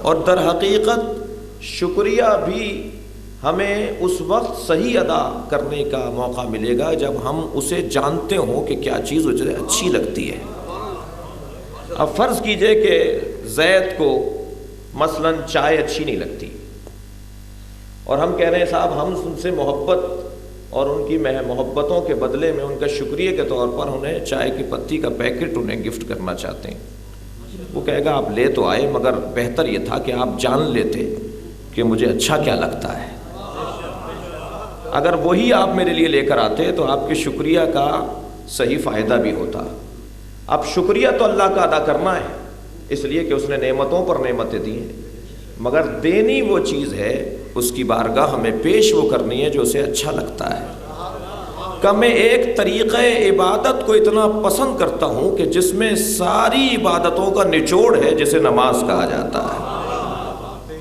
اور در حقیقت شکریہ بھی ہمیں اس وقت صحیح ادا کرنے کا موقع ملے گا جب ہم اسے جانتے ہوں کہ کیا چیز اسے اچھی لگتی ہے۔ اب فرض کیجئے کہ زید کو مثلاً چائے اچھی نہیں لگتی، اور ہم کہہ رہے ہیں صاحب ہم ان سے محبت اور ان کی محبتوں کے بدلے میں ان کا شکریہ کے طور پر انہیں چائے کی پتی کا پیکٹ انہیں گفٹ کرنا چاہتے ہیں۔ وہ کہے گا آپ لے تو آئے مگر بہتر یہ تھا کہ آپ جان لیتے کہ مجھے اچھا کیا لگتا ہے۔ اگر وہی آپ میرے لیے لے کر آتے تو آپ کے شکریہ کا صحیح فائدہ بھی ہوتا۔ اب شکریہ تو اللہ کا ادا کرنا ہے، اس لیے کہ اس نے نعمتوں پر نعمتیں دی ہیں، مگر دینی وہ چیز ہے، اس کی بارگاہ ہمیں پیش وہ کرنی ہے جو اسے اچھا لگتا ہے۔ کہ میں ایک طریقہ عبادت کو اتنا پسند کرتا ہوں کہ جس میں ساری عبادتوں کا نچوڑ ہے، جسے نماز کہا جاتا ہے۔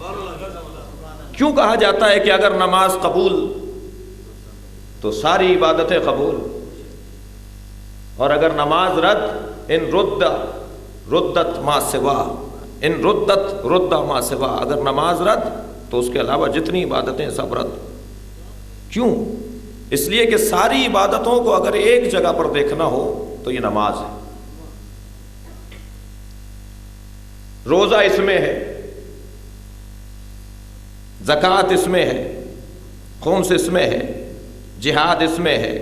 کیوں کہا جاتا ہے کہ اگر نماز قبول تو ساری عبادتیں قبول، اور اگر نماز رد، ان ردت ما سوا، ان ردت رد ما سوا، اگر نماز رد تو اس کے علاوہ جتنی عبادتیں سب رد۔ کیوں؟ اس لیے کہ ساری عبادتوں کو اگر ایک جگہ پر دیکھنا ہو تو یہ نماز ہے۔ روزہ اس میں ہے، زکوٰۃ اس میں ہے، خمس اس میں ہے، جہاد اس میں ہے،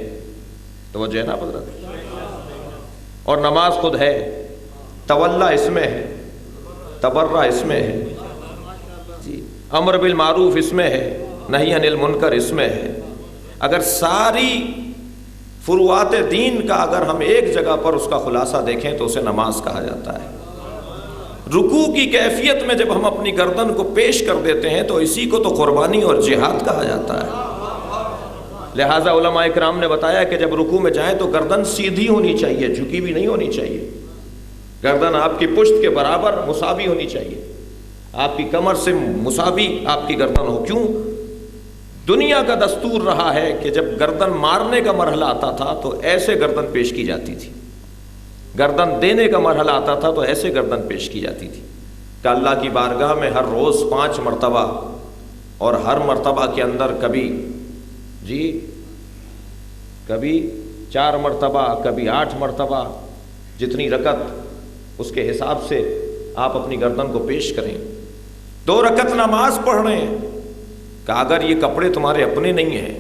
تو وہ جینا حضرت، اور نماز خود ہے، تولا اس میں ہے، تبرہ اس میں ہے، جی امر بالمعروف اس میں ہے، نہی عن المنکر اس میں ہے۔ اگر ساری فروعات دین کا اگر ہم ایک جگہ پر اس کا خلاصہ دیکھیں تو اسے نماز کہا جاتا ہے۔ رکوع کی کیفیت میں جب ہم اپنی گردن کو پیش کر دیتے ہیں تو اسی کو تو قربانی اور جہاد کہا جاتا ہے۔ لہٰذا علماء اکرام نے بتایا کہ جب رکوع میں جائیں تو گردن سیدھی ہونی چاہیے، جھکی بھی نہیں ہونی چاہیے، گردن آپ کی پشت کے برابر مساوی ہونی چاہیے، آپ کی کمر سے مساوی آپ کی گردن ہو۔ کیوں؟ دنیا کا دستور رہا ہے کہ جب گردن مارنے کا مرحلہ آتا تھا تو ایسے گردن پیش کی جاتی تھی، گردن دینے کا مرحلہ آتا تھا تو ایسے گردن پیش کی جاتی تھی کہ اللہ کی بارگاہ میں ہر روز 5 مرتبہ، اور ہر مرتبہ کے اندر کبھی 4 مرتبہ، کبھی 8 مرتبہ، جتنی رکعت اس کے حساب سے آپ اپنی گردن کو پیش کریں۔ 2 رکعت نماز پڑھ رہے ہیں کہ اگر یہ کپڑے تمہارے اپنے نہیں ہیں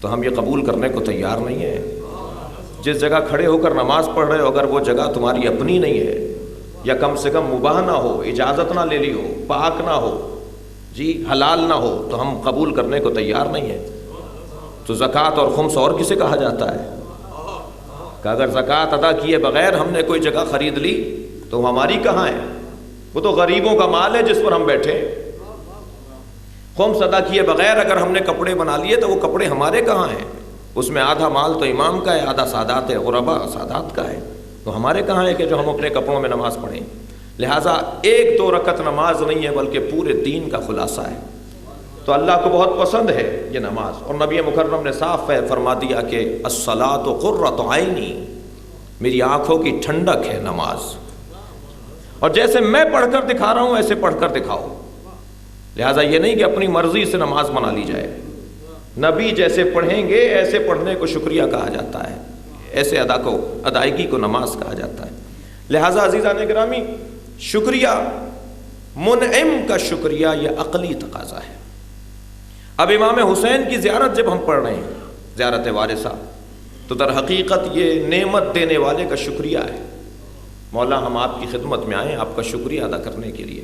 تو ہم یہ قبول کرنے کو تیار نہیں ہیں۔ جس جگہ کھڑے ہو کر نماز پڑھ رہے ہو اگر وہ جگہ تمہاری اپنی نہیں ہے، یا کم سے کم مباح نہ ہو، اجازت نہ لے لی ہو، پاک نہ ہو، حلال نہ ہو، تو ہم قبول کرنے کو تیار نہیں ہیں۔ تو زکوٰۃ اور خمس اور کسے کہا جاتا ہے کہ اگر زکوٰۃ ادا کیے بغیر ہم نے کوئی جگہ خرید لی تو ہماری کہاں ہے؟ وہ تو غریبوں کا مال ہے جس پر ہم بیٹھے۔ خمس ادا کیے بغیر اگر ہم نے کپڑے بنا لیے تو وہ کپڑے ہمارے کہاں ہیں؟ اس میں آدھا مال تو امام کا ہے، آدھا سادات غربا سادات کا ہے، تو ہمارے کہاں ہے کہ جو ہم اپنے کپڑوں میں نماز پڑھیں؟ لہٰذا 1-2 رکعت نماز نہیں ہے بلکہ پورے دین کا خلاصہ ہے۔ تو اللہ کو بہت پسند ہے یہ نماز، اور نبی مکرم نے صاف فرما دیا کہ الصلاۃ قرۃ عینی، میری آنکھوں کی ٹھنڈک ہے نماز، اور جیسے میں پڑھ کر دکھا رہا ہوں ایسے پڑھ کر دکھاؤ۔ لہٰذا یہ نہیں کہ اپنی مرضی سے نماز بنا لی جائے، نبی جیسے پڑھیں گے ایسے پڑھنے کو شکریہ کہا جاتا ہے، ایسے ادائیگی کو نماز کہا جاتا ہے۔ لہٰذا عزیزان گرامی، شکریہ، منعم کا شکریہ یہ عقلی تقاضا ہے۔ اب امام حسین کی زیارت جب ہم پڑھ رہے ہیں، زیارت وارثہ، تو در حقیقت یہ نعمت دینے والے کا شکریہ ہے۔ مولا ہم آپ کی خدمت میں آئیں آپ کا شکریہ ادا کرنے کے لیے۔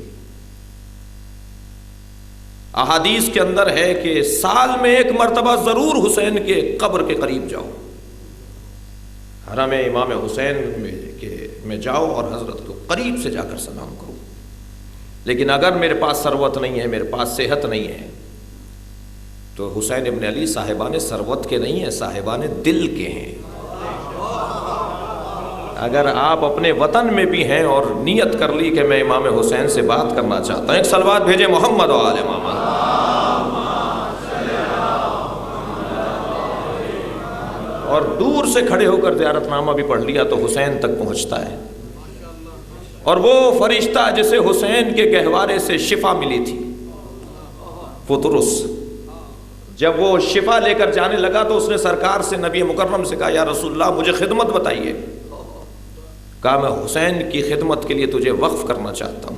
احادیث کے اندر ہے کہ سال میں 1 مرتبہ ضرور حسین کے قبر کے قریب جاؤ، حرم امام حسین میں جاؤ اور حضرت کو قریب سے جا کر سلام کرو۔ لیکن اگر میرے پاس ثروت نہیں ہے، میرے پاس صحت نہیں ہے، تو حسین ابن علی صاحبان ثروت کے نہیں ہیں، صاحبان دل کے ہیں۔ اگر آپ اپنے وطن میں بھی ہیں اور نیت کر لی کہ میں امام حسین سے بات کرنا چاہتا ہوں، ایک صلوات بھیجے محمد و آل محمد، اور دور سے کھڑے ہو کر زیارت نامہ بھی پڑھ لیا تو حسین تک پہنچتا ہے۔ اور وہ فرشتہ جسے حسین کے گہوارے سے شفا ملی تھی، فطرس، جب وہ شفا لے کر جانے لگا تو اس نے سرکار سے، نبی مکرم سے کہا یا رسول اللہ مجھے خدمت بتائیے۔ کہا میں حسین کی خدمت کے لیے تجھے وقف کرنا چاہتا ہوں۔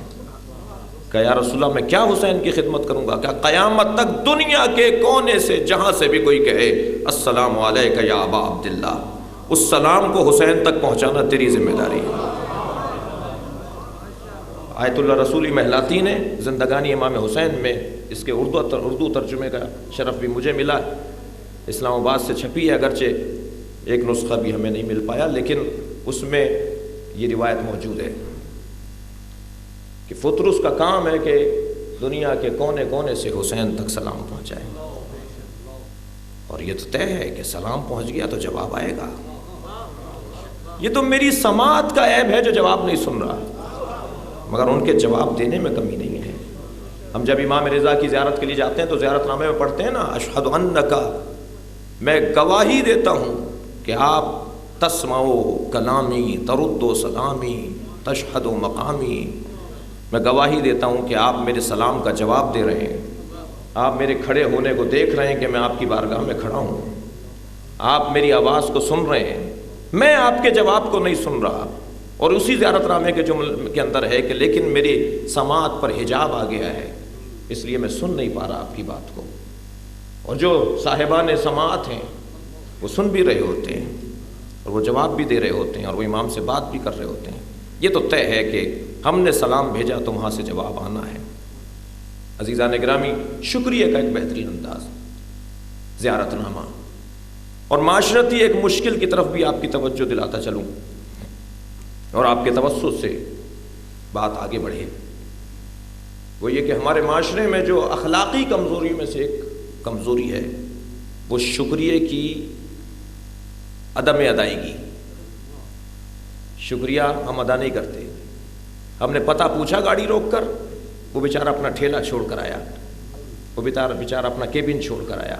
کہا یا رسول اللہ میں کیا حسین کی خدمت کروں گا؟ کہا قیامت تک دنیا کے کونے سے جہاں سے بھی کوئی کہے السلام علیکہ یا ابا عبداللہ، اس سلام کو حسین تک پہنچانا تیری ذمہ داری ہے۔ آیت اللہ رسولی محلاتی نے زندگانی امام حسین میں اس کے اردو ترجمے کا شرف بھی مجھے ملا، اسلام آباد سے چھپی ہے، اگرچہ ایک نسخہ بھی ہمیں نہیں مل پایا، لیکن اس میں یہ روایت موجود ہے کہ فطرس کا کام ہے کہ دنیا کے کونے کونے سے حسین تک سلام پہنچائے، اور یہ تو طے ہے کہ سلام پہنچ گیا تو جواب آئے گا۔ یہ تو میری سماعت کا عیب ہے جو جواب نہیں سن رہا، مگر ان کے جواب دینے میں کمی نہیں ہے۔ ہم جب امام رضا کی زیارت کے لیے جاتے ہیں تو زیارت نامے میں پڑھتے ہیں نا اشہد انکا، میں گواہی دیتا ہوں کہ آپ تسمعو کلامی ترد و سلامی تشہد و مقامی، میں گواہی دیتا ہوں کہ آپ میرے سلام کا جواب دے رہے ہیں، آپ میرے کھڑے ہونے کو دیکھ رہے ہیں کہ میں آپ کی بارگاہ میں کھڑا ہوں، آپ میری آواز کو سن رہے ہیں، میں آپ کے جواب کو نہیں سن رہا۔ اور اسی زیارت نامے کے جملے کے اندر ہے کہ لیکن میری سماعت پر حجاب آ گیا ہے، اس لیے میں سن نہیں پا رہا آپ کی بات کو، اور جو صاحبان سماعت ہیں وہ سن بھی رہے ہوتے ہیں۔ اور وہ جواب بھی دے رہے ہوتے ہیں اور وہ امام سے بات بھی کر رہے ہوتے ہیں. یہ تو طے ہے کہ ہم نے سلام بھیجا تو وہاں سے جواب آنا ہے. عزیزان گرامی، شکریہ کا ایک بہترین انداز زیارت نامہ، اور معاشرتی ایک مشکل کی طرف بھی آپ کی توجہ دلاتا چلوں اور آپ کے توسط سے بات آگے بڑھے. وہ یہ کہ ہمارے معاشرے میں جو اخلاقی کمزوری میں سے ایک کمزوری ہے وہ شکریہ کی عدم ادائیگی. شکریہ ہم ادا نہیں کرتے. ہم نے پتہ پوچھا گاڑی روک کر، وہ بیچارہ اپنا ٹھیلا چھوڑ کر آیا، وہ بیچارہ اپنا کیبن چھوڑ کر آیا.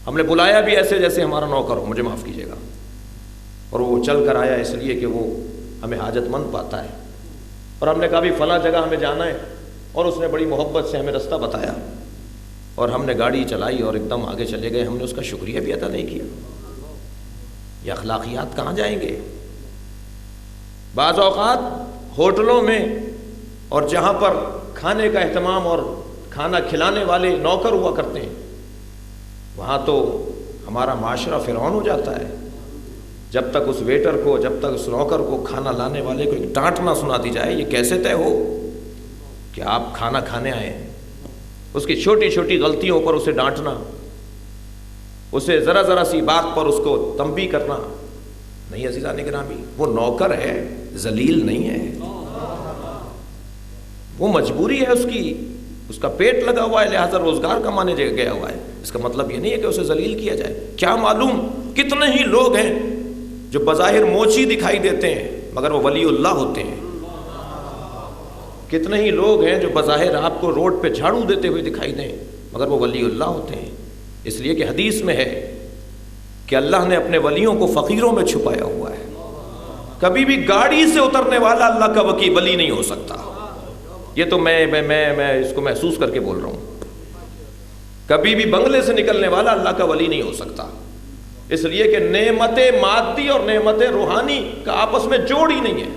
ہم نے بلایا بھی ایسے جیسے ہمارا نوکر ہو، مجھے معاف کیجیے گا، اور وہ چل کر آیا اس لیے کہ وہ ہمیں حاجت مند پاتا ہے. اور ہم نے کہا بھی فلاں جگہ ہمیں جانا ہے، اور اس نے بڑی محبت سے ہمیں رستہ بتایا اور ہم نے گاڑی چلائی اور ایک دم آگے چلے گئے. ہم نے اس کا شکریہ بھی ادا نہیں کیا. یہ اخلاقیات کہاں جائیں گے؟ بعض اوقات ہوٹلوں میں اور جہاں پر کھانے کا اہتمام اور کھانا کھلانے والے نوکر ہوا کرتے ہیں، وہاں تو ہمارا معاشرہ فرعون ہو جاتا ہے. جب تک اس ویٹر کو، جب تک اس نوکر کو، کھانا لانے والے کو ایک ڈانٹ نہ سنا دی جائے، یہ کیسے طے ہو کہ آپ کھانا کھانے آئے ہیں؟ اس کی چھوٹی چھوٹی غلطیوں پر اسے ڈانٹنا، اسے ذرا ذرا سی بات پر اس کو تنبیہ کرنا. نہیں عزیزان گرامی، وہ نوکر ہے، ذلیل نہیں ہے. وہ مجبوری ہے اس کی، اس کا پیٹ لگا ہوا ہے، لہذا روزگار کمانے گیا ہوا ہے. اس کا مطلب یہ نہیں ہے کہ اسے ذلیل کیا جائے. کیا معلوم کتنے ہی لوگ ہیں جو بظاہر موچی دکھائی دیتے ہیں مگر وہ ولی اللہ ہوتے ہیں. کتنے ہی لوگ ہیں جو بظاہر آپ کو روڈ پہ جھاڑو دیتے ہوئے دکھائی دیں مگر وہ ولی اللہ ہوتے ہیں. اس لیے کہ حدیث میں ہے کہ اللہ نے اپنے ولیوں کو فقیروں میں چھپایا ہوا ہے. کبھی بھی گاڑی سے اترنے والا اللہ کا ولی نہیں ہو سکتا. یہ تو میں اس کو محسوس کر کے بول رہا ہوں. کبھی بھی بنگلے سے نکلنے والا اللہ کا ولی نہیں ہو سکتا، اس لیے کہ نعمت مادی اور نعمت روحانی کا آپس میں جوڑ ہی نہیں ہے.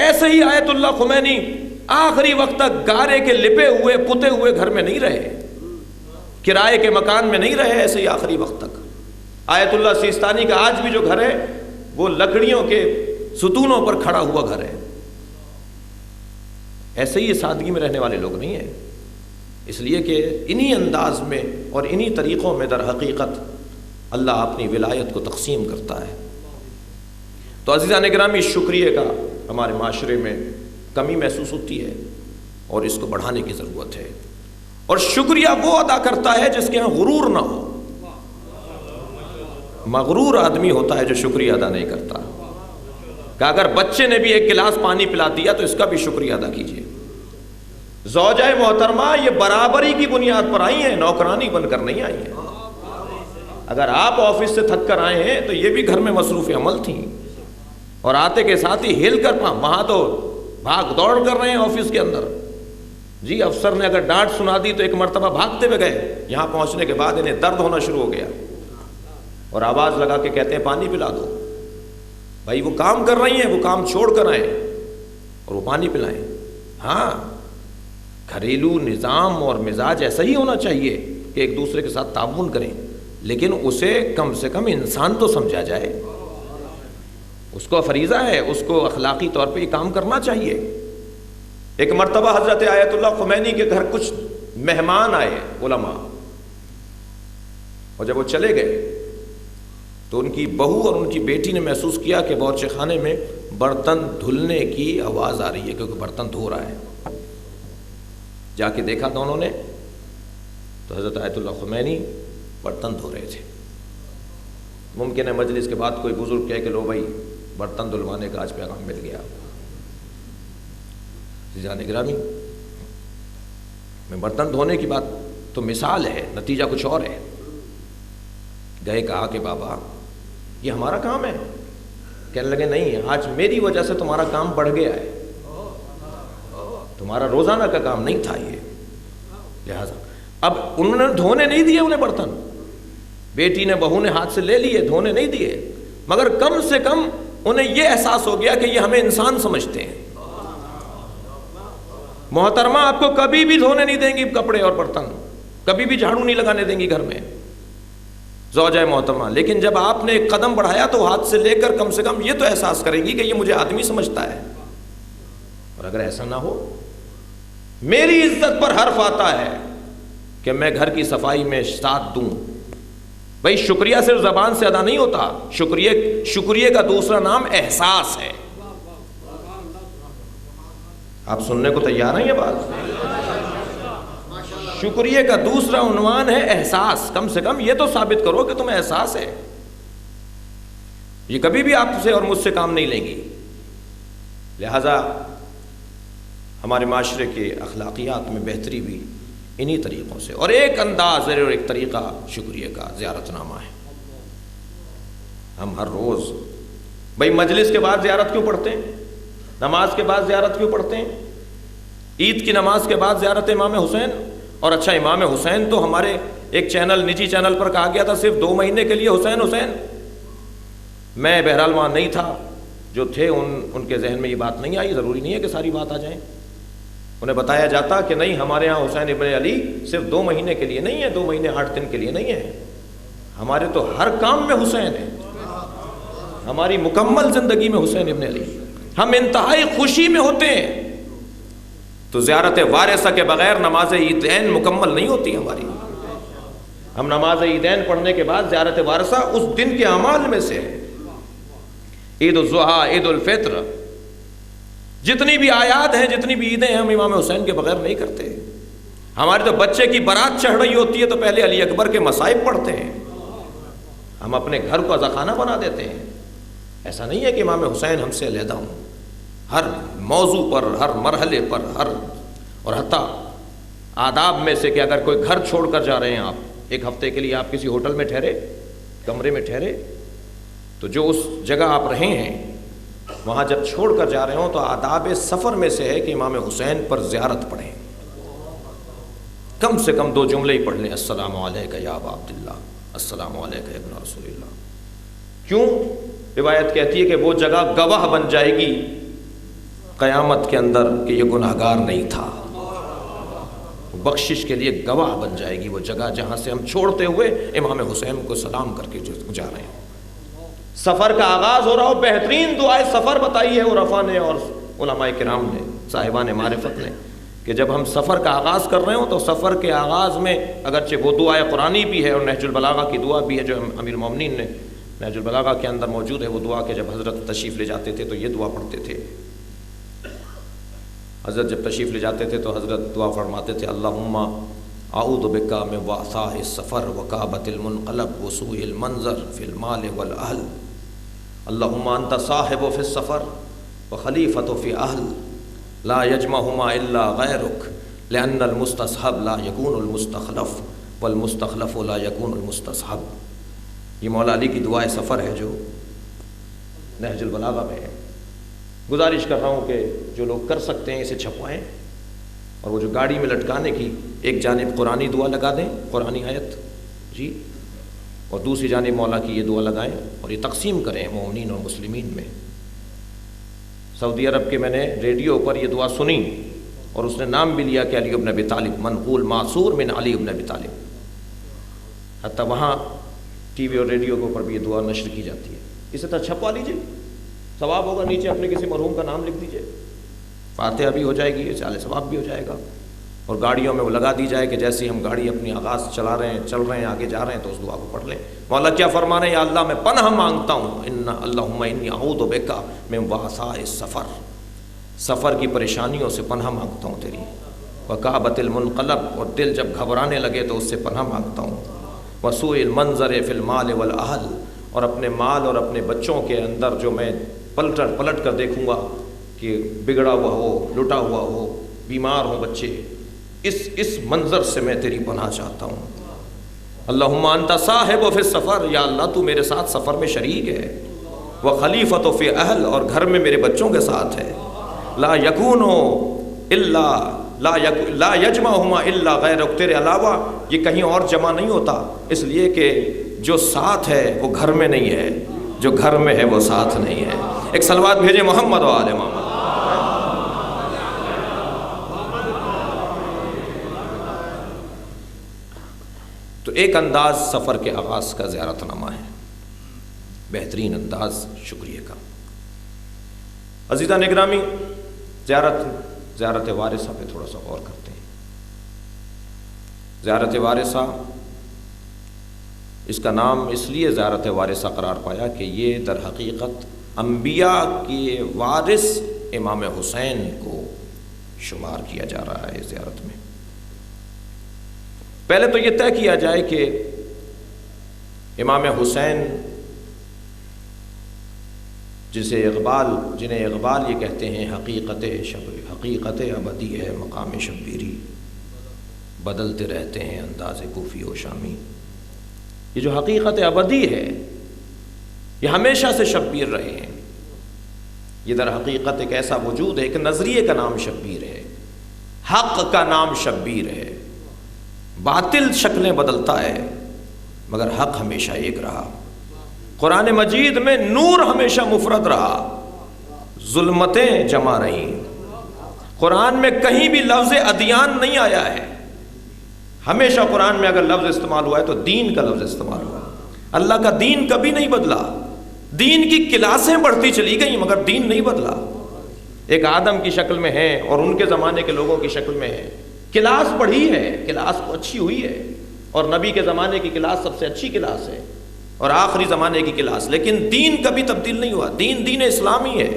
ایسے ہی آیت اللہ خمینی آخری وقت تک گارے کے لپے ہوئے پتے ہوئے گھر میں نہیں رہے، کرائے کے مکان میں نہیں رہے. ایسے ہی آخری وقت تک آیت اللہ سیستانی کا آج بھی جو گھر ہے وہ لکڑیوں کے ستونوں پر کھڑا ہوا گھر ہے. ایسے ہی سادگی میں رہنے والے لوگ نہیں ہیں. اس لیے کہ انہی انداز میں اور انہی طریقوں میں در حقیقت اللہ اپنی ولایت کو تقسیم کرتا ہے. تو عزیزان گرامی، شکریہ کا ہمارے معاشرے میں کمی محسوس ہوتی ہے اور اس کو بڑھانے کی ضرورت ہے. اور شکریہ وہ ادا کرتا ہے جس کے ہاں غرور نہ ہو. مغرور آدمی ہوتا ہے جو شکریہ ادا نہیں کرتا. کہ اگر بچے نے بھی ایک گلاس پانی پلا دیا تو اس کا بھی شکریہ ادا کیجیے. زوجہ محترمہ یہ برابری کی بنیاد پر آئی ہیں، نوکرانی بن کر نہیں آئی ہیں. اگر آپ آفس سے تھک کر آئے ہیں تو یہ بھی گھر میں مصروف عمل تھیں اور آتے کے ساتھ ہی ہل کر وہاں تو بھاگ دوڑ کر رہے ہیں آفس کے اندر. جی افسر نے اگر ڈانٹ سنا دی تو ایک مرتبہ بھاگتے ہوئے گئے. یہاں پہنچنے کے بعد انہیں درد ہونا شروع ہو گیا اور آواز لگا کے کہتے ہیں پانی پلا دو. بھائی وہ کام کر رہی ہیں، وہ کام چھوڑ کر آئیں اور وہ پانی پلائیں. ہاں، گھریلو نظام اور مزاج ایسا ہی ہونا چاہیے کہ ایک دوسرے کے ساتھ تعاون کریں، لیکن اسے کم سے کم انسان تو سمجھا جائے. اس کو فریضہ ہے، اس کو اخلاقی طور پہ یہ کام کرنا چاہیے. ایک مرتبہ حضرت آیت اللہ خمینی کے گھر کچھ مہمان آئے، علماء، اور جب وہ چلے گئے تو ان کی بہو اور ان کی بیٹی نے محسوس کیا کہ باورچی خانے میں برتن دھلنے کی آواز آ رہی ہے کیونکہ برتن دھو رہا ہے. جا کے دیکھا دونوں نے تو حضرت آیت اللہ خمینی برتن دھو رہے تھے. ممکن ہے مجلس کے بعد کوئی بزرگ کہے کہ لو بھائی برتن دھلوانے کا آج پیغام مل گیا. عزیزان گرامی، میں برتن دھونے کی بات تو مثال ہے، نتیجہ کچھ اور ہے. گئے کہا کہ بابا یہ ہمارا کام ہے. کہنے لگے نہیں، آج میری وجہ سے تمہارا کام بڑھ گیا ہے، تمہارا روزانہ کا کام نہیں تھا یہ. لہذا اب انہوں نے دھونے نہیں دیے انہیں برتن، بیٹی نے بہو نے ہاتھ سے لے لیے، دھونے نہیں دیے، مگر کم سے کم انہیں یہ احساس ہو گیا کہ یہ ہمیں انسان سمجھتے ہیں. محترمہ آپ کو کبھی بھی دھونے نہیں دیں گی کپڑے اور برتن، کبھی بھی جھاڑو نہیں لگانے دیں گی گھر میں. زوجہ محترمہ، لیکن جب آپ نے ایک قدم بڑھایا تو ہاتھ سے لے کر کم سے کم یہ تو احساس کرے گی کہ یہ مجھے آدمی سمجھتا ہے. اور اگر ایسا نہ ہو، میری عزت پر حرف آتا ہے کہ میں گھر کی صفائی میں ساتھ دوں. بھائی شکریہ صرف زبان سے ادا نہیں ہوتا، شکریہ کا دوسرا نام احساس ہے. آپ سننے کو تیار ہیں یہ بات؟ شکریہ کا دوسرا عنوان ہے احساس. کم سے کم یہ تو ثابت کرو کہ تمہیں احساس ہے. یہ کبھی بھی آپ سے اور مجھ سے کام نہیں لیں گی. لہذا ہمارے معاشرے کے اخلاقیات میں بہتری بھی انہی طریقوں سے، اور ایک انداز اور ایک طریقہ شکریہ کا زیارت نامہ ہے. ہم ہر روز بھائی مجلس کے بعد زیارت کیوں پڑھتے ہیں؟ نماز کے بعد زیارت کیوں پڑھتے ہیں؟ عید کی نماز کے بعد زیارت امام حسین. اور اچھا، امام حسین تو ہمارے ایک چینل، نجی چینل پر کہا گیا تھا صرف 2 مہینے کے لیے حسین حسین. میں بہرحال وہاں نہیں تھا، جو تھے ان کے ذہن میں یہ بات نہیں آئی. ضروری نہیں ہے کہ ساری بات آ جائیں. انہیں بتایا جاتا کہ نہیں، ہمارے ہاں حسین ابن علی صرف 2 مہینے کے لیے نہیں ہے، 2 مہینے 8 دن کے لیے نہیں ہے. ہمارے تو ہر کام میں حسین ہے، ہماری مکمل زندگی میں حسین ابن علی. ہم انتہائی خوشی میں ہوتے ہیں تو زیارت وارثہ کے بغیر نماز عیدین مکمل نہیں ہوتی ہماری. ہم نماز عیدین پڑھنے کے بعد زیارت وارثہ اس دن کے اعمال میں سے ہے. عید الاضحیٰ، عید الفطر، جتنی بھی آیات ہیں، جتنی بھی عیدیں ہیں، ہم امام حسین کے بغیر نہیں کرتے. ہمارے تو بچے کی بارات چڑھ رہی ہوتی ہے تو پہلے علی اکبر کے مصائب پڑھتے ہیں. ہم اپنے گھر کو عزاخانہ بنا دیتے ہیں. ایسا نہیں ہے کہ امام حسین ہم سے علیحدہ ہوں. ہر موضوع پر، ہر مرحلے پر، اور حتیٰ آداب میں سے کہ اگر کوئی گھر چھوڑ کر جا رہے ہیں آپ، 1 ہفتے کے لیے آپ کسی ہوٹل میں ٹھہرے، کمرے میں ٹھہرے، تو جو اس جگہ آپ رہے ہیں وہاں جب چھوڑ کر جا رہے ہوں تو آداب سفر میں سے ہے کہ امام حسین پر زیارت پڑھیں. کم سے کم 2 جملے ہی پڑھ لیں: السلام علیکہ یا ابا عبداللہ، السلام علیکہ ابن رسول اللہ. کیوں؟ روایت کہتی ہے کہ وہ جگہ گواہ بن جائے گی قیامت کے اندر کہ یہ گناہگار نہیں تھا. بخشش کے لیے گواہ بن جائے گی وہ جگہ جہاں سے ہم چھوڑتے ہوئے امام حسین کو سلام کر کے جا رہے ہیں. سفر کا آغاز ہو رہا ہو، بہترین دعائے سفر بتائی ہے عرفاء نے اور علماء کرام نے، صاحبان معرفت نے، کہ جب ہم سفر کا آغاز کر رہے ہوں تو سفر کے آغاز میں اگرچہ وہ دعائے قرآنی بھی ہے اور نہج البلاغہ کی دعا بھی ہے جو امیر المومنین نے نہج البلاغہ کے اندر موجود ہے، وہ دعا کہ جب حضرت تشریف لے جاتے تھے تو یہ دعا پڑھتے تھے. حضرت جب تشریف لے جاتے تھے تو حضرت دعا فرماتے تھے: اللہم اعوذ بک من وعثاء السفر وکابۃ المنقلب وسوء المنظر فی المال والاہل. اللہم انت صاحب فی السفر وخلیفۃ فی اہل لا یجمعہما الا غیرک لأن المستصحب لا یکون المستخلف والمستخلف لا یکون المستصحب. یہ مولا علی کی دعائے سفر ہے جو نہج البلاغہ میں ہے. گزارش کر رہا ہوں کہ جو لوگ کر سکتے ہیں اسے چھپوائیں، اور وہ جو گاڑی میں لٹکانے کی ایک جانب قرآنی دعا لگا دیں، قرآنی آیت جی، اور دوسری جانب مولا کی یہ دعا لگائیں اور یہ تقسیم کریں مومنین اور مسلمین میں. سعودی عرب کے میں نے ریڈیو پر یہ دعا سنی اور اس نے نام بھی لیا کہ علی ابن ابی طالب، منقول معصور من علی ابن ابی طالب. حتیٰ وہاں ٹی وی اور ریڈیو کے اوپر بھی یہ دعا نشر کی جاتی ہے. اسے تو چھپوا لیجیے، ثواب ہوگا. نیچے اپنے کسی مرحوم کا نام لکھ دیجیے، فاتحہ بھی ہو جائے گی، چال ثواب بھی ہو جائے گا. اور گاڑیوں میں وہ لگا دی جائے کہ جیسے ہم گاڑی اپنی آغاز چل رہے ہیں آگے جا رہے ہیں تو اس دعا کو پڑھ لیں. مولا کیا فرما رہے ہیں؟ یا اللہ میں پناہ مانگتا ہوں، اللہم انی اعوذ بک من وعثاء السفر، سفر کی پریشانیوں سے پناہ مانگتا ہوں تیری. وکابۃ المنقلب، اور دل جب گھبرانے لگے تو اس سے پناہ مانگتا ہوں. وسوء المنظر فی المال والاہل، اور اپنے مال اور اپنے بچوں کے اندر جو میں پلٹ کر دیکھوں گا کہ بگڑا ہوا ہو، لٹا ہوا ہو، بیمار ہوں بچے، اس منظر سے میں تیری پناہ چاہتا ہوں. اللہم انت صاحب فی السفر، یا اللہ تو میرے ساتھ سفر میں شریک ہے. وخلیفۃ فی اہل، اور گھر میں میرے بچوں کے ساتھ ہے. لا یکون الا لا یجمعہما الا غیرک، تیرے علاوہ یہ کہیں اور جمع نہیں ہوتا، اس لیے کہ جو ساتھ ہے وہ گھر میں نہیں ہے، جو گھر میں ہے وہ ساتھ نہیں ہے. ایک صلوات بھیجے محمد و آل محمد. تو ایک انداز سفر کے آغاز کا زیارت نامہ ہے، بہترین انداز شکریہ کا۔ عزیزان اکرامی، زیارت وارثہ پہ تھوڑا سا غور کرتے ہیں۔ زیارت وارثہ، اس کا نام اس لیے زیارت وارثہ قرار پایا کہ یہ در حقیقت انبیاء کے وارث امام حسین کو شمار کیا جا رہا ہے اس زیارت میں۔ پہلے تو یہ طے کیا جائے کہ امام حسین جنہیں اقبال یہ کہتے ہیں حقیقت ابدی ہے مقام شبیری، بدلتے رہتے ہیں انداز کوفی و شامی۔ یہ جو حقیقت ابدی ہے یہ ہمیشہ سے شبیر رہے ہیں۔ یہ در حقیقت ایک ایسا وجود ہے، ایک نظریے کا نام شبیر ہے، حق کا نام شبیر ہے۔ باطل شکلیں بدلتا ہے مگر حق ہمیشہ ایک رہا۔ قرآن مجید میں نور ہمیشہ مفرد رہا، ظلمتیں جمع رہیں۔ قرآن میں کہیں بھی لفظ ادیان نہیں آیا ہے۔ ہمیشہ قرآن میں اگر لفظ استعمال ہوا ہے تو دین کا لفظ استعمال ہوا۔ اللہ کا دین کبھی نہیں بدلا۔ دین کی کلاسیں بڑھتی چلی گئیں مگر دین نہیں بدلا۔ ایک آدم کی شکل میں ہیں اور ان کے زمانے کے لوگوں کی شکل میں ہیں، کلاس بڑھی ہے، کلاس تو اچھی ہوئی ہے، اور نبی کے زمانے کی کلاس سب سے اچھی کلاس ہے اور آخری زمانے کی کلاس، لیکن دین کبھی تبدیل نہیں ہوا۔ دین اسلامی ہے،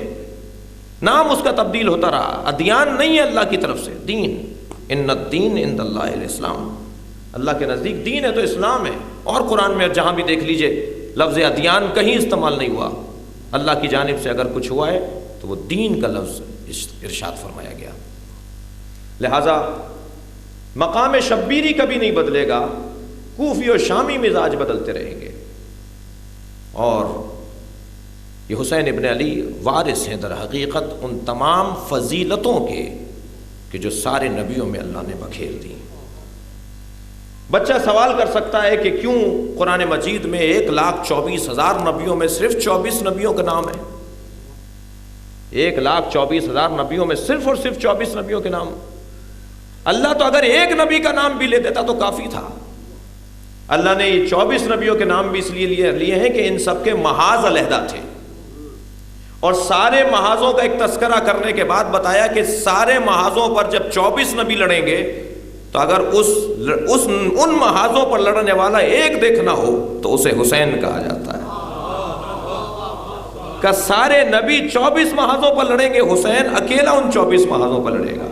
نام اس کا تبدیل ہوتا رہا۔ ادیان نہیں ہے اللہ کی طرف سے، دین، ان الدین عند اللہ الاسلام، اللہ کے نزدیک دین ہے تو اسلام ہے۔ اور قرآن میں جہاں بھی دیکھ لیجئے لفظ ادیان کہیں استعمال نہیں ہوا۔ اللہ کی جانب سے اگر کچھ ہوا ہے تو وہ دین کا لفظ ارشاد فرمایا گیا۔ لہذا مقام شبیری کبھی نہیں بدلے گا، کوفی و شامی مزاج بدلتے رہیں گے۔ اور یہ حسین ابن علی وارث ہیں در حقیقت ان تمام فضیلتوں کے کہ جو سارے نبیوں میں اللہ نے بکھیر دی۔ بچہ سوال کر سکتا ہے کہ کیوں قرآن مجید میں 1,24,000 نبیوں میں صرف 24 نبیوں کا نام ہے؟ 1,24,000 نبیوں میں صرف اور صرف 24 نبیوں کے نام۔ اللہ تو اگر ایک نبی کا نام بھی لے دیتا تو کافی تھا۔ اللہ نے یہ 24 نبیوں کے نام بھی اس لیے لیے ہیں کہ ان سب کے محاذ علیحدہ تھے، اور سارے محاذوں کا ایک تذکرہ کرنے کے بعد بتایا کہ سارے محاذوں پر جب 24 نبی لڑیں گے تو اگر ان محاذوں پر لڑنے والا ایک دیکھنا ہو تو اسے حسین کہا جاتا ہے۔ کہ سارے نبی 24 محاذوں پر لڑیں گے، حسین اکیلا ان 24 محاذوں پر لڑے گا،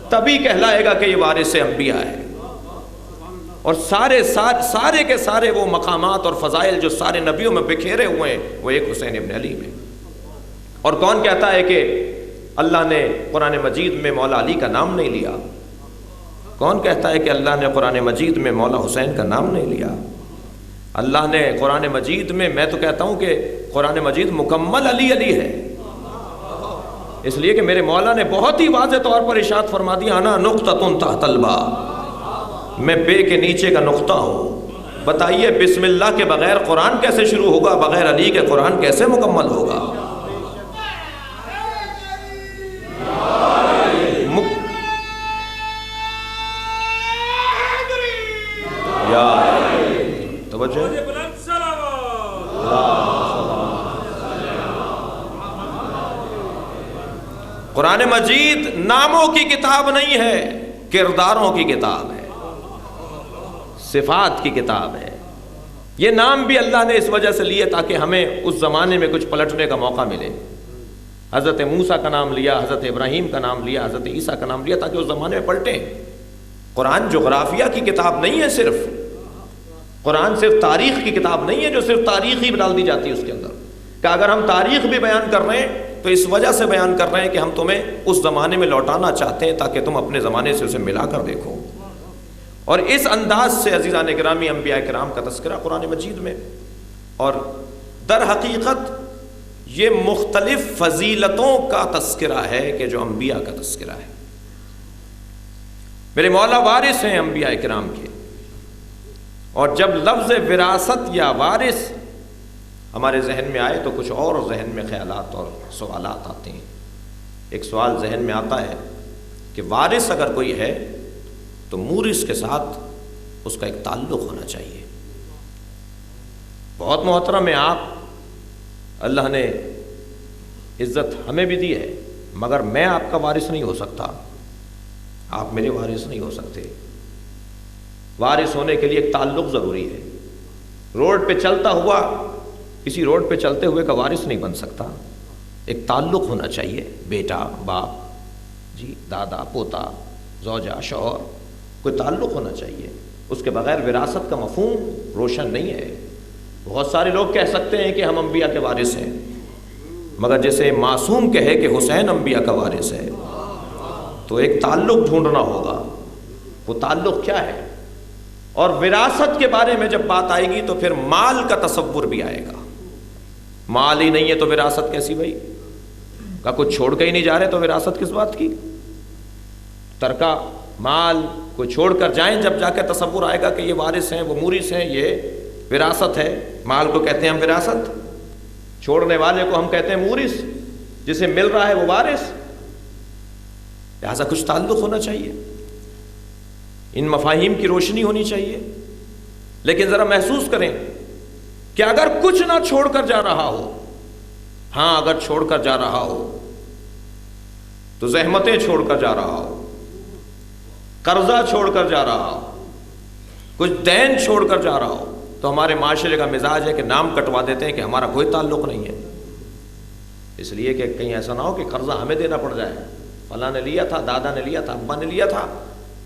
تبھی کہلائے گا کہ یہ وارث انبیاء ہے۔ اور سارے کے سارے وہ مقامات اور فضائل جو سارے نبیوں میں بکھیرے ہوئے ہیں وہ ایک حسین ابن علی میں۔ اور کون کہتا ہے کہ اللہ نے قرآن مجید میں مولا علی کا نام نہیں لیا؟ کون کہتا ہے کہ اللہ نے قرآن مجید میں مولا حسین کا نام نہیں لیا؟ اللہ نے قرآن مجید میں تو کہتا ہوں کہ قرآن مجید مکمل علی علی ہے، اس لیے کہ میرے مولا نے بہت ہی واضح طور پر ارشاد فرما دیا، انا نقطۃ تحت الباء، میں بے کے نیچے کا نقطہ ہوں۔ بتائیے بسم اللہ کے بغیر قرآن کیسے شروع ہوگا؟ بغیر علی کے قرآن کیسے مکمل ہوگا؟ توجہ، قرآن مجید ناموں کی کتاب نہیں ہے، کرداروں کی کتاب ہے، صفات کی کتاب ہے۔ یہ نام بھی اللہ نے اس وجہ سے لیے تاکہ ہمیں اس زمانے میں کچھ پلٹنے کا موقع ملے۔ حضرت موسیٰ کا نام لیا، حضرت ابراہیم کا نام لیا، حضرت عیسیٰ کا نام لیا تاکہ اس زمانے میں پلٹیں۔ قرآن جغرافیہ کی کتاب نہیں ہے، صرف قرآن صرف تاریخ کی کتاب نہیں ہے جو صرف تاریخ ہی ڈال دی جاتی ہے اس کے اندر، کہ اگر ہم تاریخ بھی بیان کر رہے ہیں تو اس وجہ سے بیان کر رہے ہیں کہ ہم تمہیں اس زمانے میں لوٹانا چاہتے ہیں تاکہ تم اپنے زمانے سے اسے ملا کر دیکھو۔ اور اس انداز سے عزیزان کرامی انبیاء کرام کا تذکرہ قرآن مجید میں، اور در حقیقت یہ مختلف فضیلتوں کا تذکرہ ہے کہ جو انبیاء کا تذکرہ ہے۔ میرے مولا وارث ہیں انبیاء کرام کے، اور جب لفظ وراثت یا وارث ہمارے ذہن میں آئے تو کچھ اور ذہن میں خیالات اور سوالات آتے ہیں۔ ایک سوال ذہن میں آتا ہے کہ وارث اگر کوئی ہے تو مورث کے ساتھ اس کا ایک تعلق ہونا چاہیے۔ بہت محترم ہے آپ، اللہ نے عزت ہمیں بھی دی ہے، مگر میں آپ کا وارث نہیں ہو سکتا، آپ میرے وارث نہیں ہو سکتے۔ وارث ہونے کے لیے ایک تعلق ضروری ہے۔ روڈ پہ چلتا ہوا کسی روڈ پہ چلتے ہوئے کا وارث نہیں بن سکتا، ایک تعلق ہونا چاہیے، بیٹا، باپ، جی، دادا، پوتا، زوجہ، شوہر، کوئی تعلق ہونا چاہیے۔ اس کے بغیر وراثت کا مفہوم روشن نہیں ہے۔ بہت سارے لوگ کہہ سکتے ہیں کہ ہم انبیاء کے وارث ہیں، مگر جیسے معصوم کہے کہ حسین انبیاء کا وارث ہے، تو ایک تعلق ڈھونڈنا ہوگا۔ وہ تعلق کیا ہے؟ اور وراثت کے بارے میں جب بات آئے گی تو پھر مال کا تصور بھی آئے گا۔ مال ہی نہیں ہے تو وراثت کیسی بھائی؟ کا کچھ چھوڑ کے ہی نہیں جا رہے تو وراثت کس بات کی؟ ترکہ مال کو چھوڑ کر جائیں، جب جا کے تصور آئے گا کہ یہ وارث ہیں، وہ مورث ہیں، یہ وراثت ہے۔ مال کو کہتے ہیں ہم وراثت، چھوڑنے والے کو ہم کہتے ہیں مورث، جسے مل رہا ہے وہ وارث۔ لہذا کچھ تعلق ہونا چاہیے، ان مفاہیم کی روشنی ہونی چاہیے۔ لیکن ذرا محسوس کریں کہ اگر کچھ نہ چھوڑ کر جا رہا ہو، ہاں اگر چھوڑ کر جا رہا ہو تو زحمتیں چھوڑ کر جا رہا ہو، قرضہ چھوڑ کر جا رہا ہو، کچھ دین چھوڑ کر جا رہا ہو، تو ہمارے معاشرے کا مزاج ہے کہ نام کٹوا دیتے ہیں کہ ہمارا کوئی تعلق نہیں ہے، اس لیے کہ کہیں ایسا نہ ہو کہ قرضہ ہمیں دینا پڑ جائے۔ فلاں نے لیا تھا، دادا نے لیا تھا، ابا نے لیا تھا،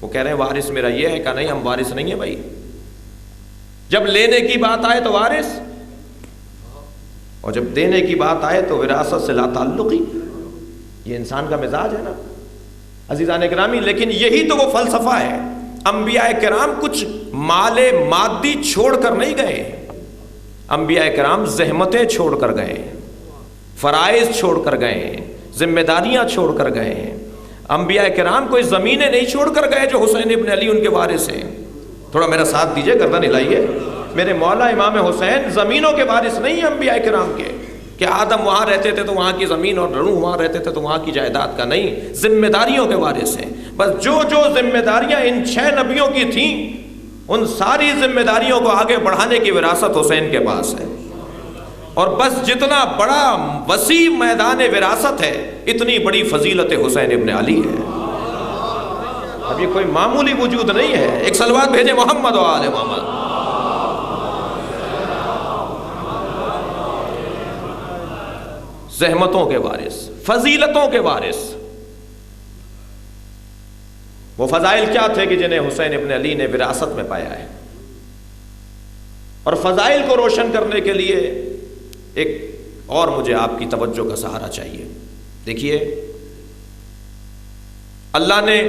وہ کہہ رہے ہیں وارث میرا یہ ہے، کہ نہیں ہم وارث نہیں ہیں بھائی۔ جب لینے کی بات آئے تو وارث، اور جب دینے کی بات آئے تو وراثت سے لا تعلقی۔ یہ انسان کا مزاج ہے نا عزیزان گرامی۔ لیکن یہی تو وہ فلسفہ ہے۔ انبیاء کرام کچھ مال مادی چھوڑ کر نہیں گئے، انبیاء کرام زحمتیں چھوڑ کر گئے، فرائض چھوڑ کر گئے، ذمہ داریاں چھوڑ کر گئے۔ انبیاء کرام کوئی زمینیں نہیں چھوڑ کر گئے جو حسین ابن علی ان کے وارث ہیں۔ تھوڑا میرا ساتھ دیجئے، گردن ہلائیے۔ میرے مولا امام حسین زمینوں کے وارث نہیں ہیں انبیاء کرام کے، کہ آدم وہاں رہتے تھے تو وہاں کی زمین، اور نوح وہاں رہتے تھے تو وہاں کی جائیداد کا نہیں، ذمہ داریوں کے وارث ہیں۔ بس جو جو ذمہ داریاں ان 6 نبیوں کی تھیں، ان ساری ذمہ داریوں کو آگے بڑھانے کی وراثت حسین کے پاس ہے۔ اور بس جتنا بڑا وسیع میدان وراثت ہے، اتنی بڑی فضیلت حسین ابن علی ہے۔ اب یہ کوئی معمولی وجود نہیں ہے۔ ایک صلوات بھیجے محمد و آل محمد۔ زحمتوں کے وارث، فضیلتوں کے وارث۔ وہ فضائل کیا تھے کہ جنہیں حسین ابن علی نے وراثت میں پایا ہے؟ اور فضائل کو روشن کرنے کے لیے ایک اور مجھے آپ کی توجہ کا سہارا چاہیے۔ دیکھیے، اللہ نے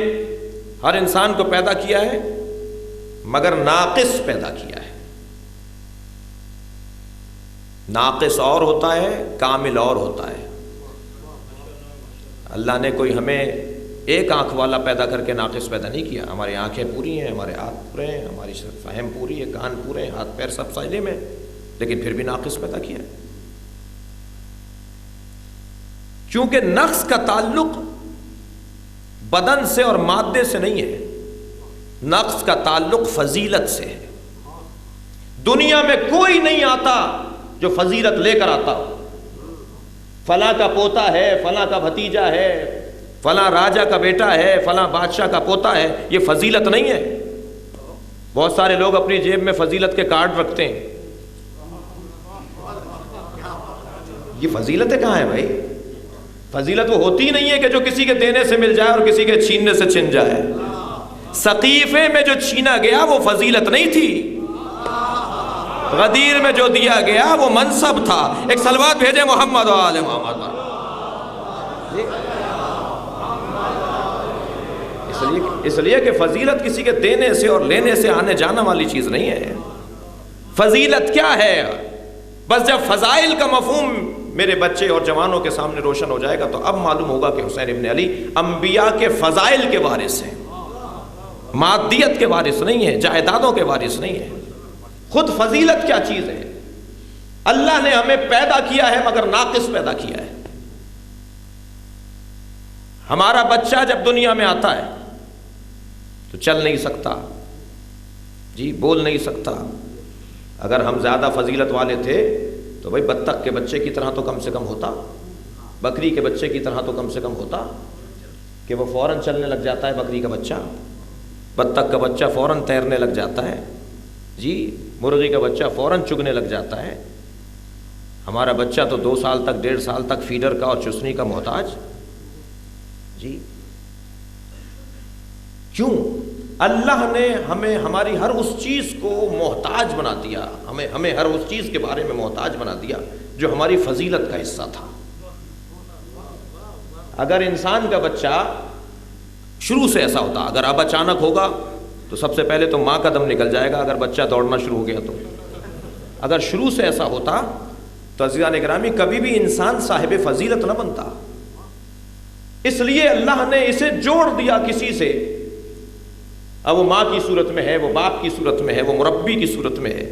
ہر انسان کو پیدا کیا ہے، مگر ناقص پیدا کیا ہے۔ ناقص اور ہوتا ہے، کامل اور ہوتا ہے۔ اللہ نے کوئی ہمیں ایک آنکھ والا پیدا کر کے ناقص پیدا نہیں کیا۔ ہماری آنکھیں پوری ہیں، ہمارے ہاتھ پورے ہیں، ہماری فہم پوری ہے، کان پورے ہیں، ہاتھ پیر سب سالم ہیں، لیکن پھر بھی ناقص پیدا کیا ہے۔ کیونکہ نقص کا تعلق بدن سے اور مادے سے نہیں ہے، نقص کا تعلق فضیلت سے ہے۔ دنیا میں کوئی نہیں آتا جو فضیلت لے کر آتا ہو۔ فلاں کا پوتا ہے، فلاں کا بھتیجا ہے، فلاں راجہ کا بیٹا ہے، فلاں بادشاہ کا پوتا ہے، یہ فضیلت نہیں ہے۔ بہت سارے لوگ اپنی جیب میں فضیلت کے کارڈ رکھتے ہیں، یہ فضیلتیں کہاں ہیں بھائی؟ فضیلت وہ ہوتی نہیں ہے کہ جو کسی کے دینے سے مل جائے اور کسی کے چھیننے سے چھن جائے۔ سقیفے میں جو چھینا گیا وہ فضیلت نہیں تھی، غدیر میں جو دیا گیا وہ منصب تھا۔ ایک صلوات بھیجے محمد و آل محمد۔ اس لیے کہ فضیلت کسی کے دینے سے اور لینے سے آنے جانا والی چیز نہیں ہے۔ فضیلت کیا ہے؟ بس جب فضائل کا مفہوم میرے بچے اور جوانوں کے سامنے روشن ہو جائے گا تو اب معلوم ہوگا کہ حسین ابن علی انبیاء کے فضائل کے وارث ہیں، مادیت کے وارث نہیں ہیں، جائیدادوں کے وارث نہیں ہیں۔ خود فضیلت کیا چیز ہے؟ اللہ نے ہمیں پیدا کیا ہے مگر ناقص پیدا کیا ہے۔ ہمارا بچہ جب دنیا میں آتا ہے تو چل نہیں سکتا، جی بول نہیں سکتا. اگر ہم زیادہ فضیلت والے تھے تو بھائی بطخ کے بچے کی طرح تو کم سے کم ہوتا, بکری کے بچے کی طرح تو کم سے کم ہوتا, کہ وہ فوراً چلنے لگ جاتا ہے بکری کا بچہ, بطخ کا بچہ فوراً تیرنے لگ جاتا ہے, جی مرغی کا بچہ فوراً چگنے لگ جاتا ہے. ہمارا بچہ تو 2 سال تک 1.5 سال تک فیڈر کا اور چسنی کا محتاج. جی کیوں؟ اللہ نے ہمیں ہماری ہر اس چیز کو محتاج بنا دیا, ہمیں ہر اس چیز کے بارے میں محتاج بنا دیا جو ہماری فضیلت کا حصہ تھا. اگر انسان کا بچہ شروع سے ایسا ہوتا, اگر اب اچانک ہوگا تو سب سے پہلے تو ماں کا دم نکل جائے گا اگر بچہ دوڑنا شروع ہو گیا تو. اگر شروع سے ایسا ہوتا تو عزیزان اکرامی کبھی بھی انسان صاحب فضیلت نہ بنتا. اس لیے اللہ نے اسے جوڑ دیا کسی سے. اب وہ ماں کی صورت میں ہے, وہ باپ کی صورت میں ہے, وہ مربی کی صورت میں ہے,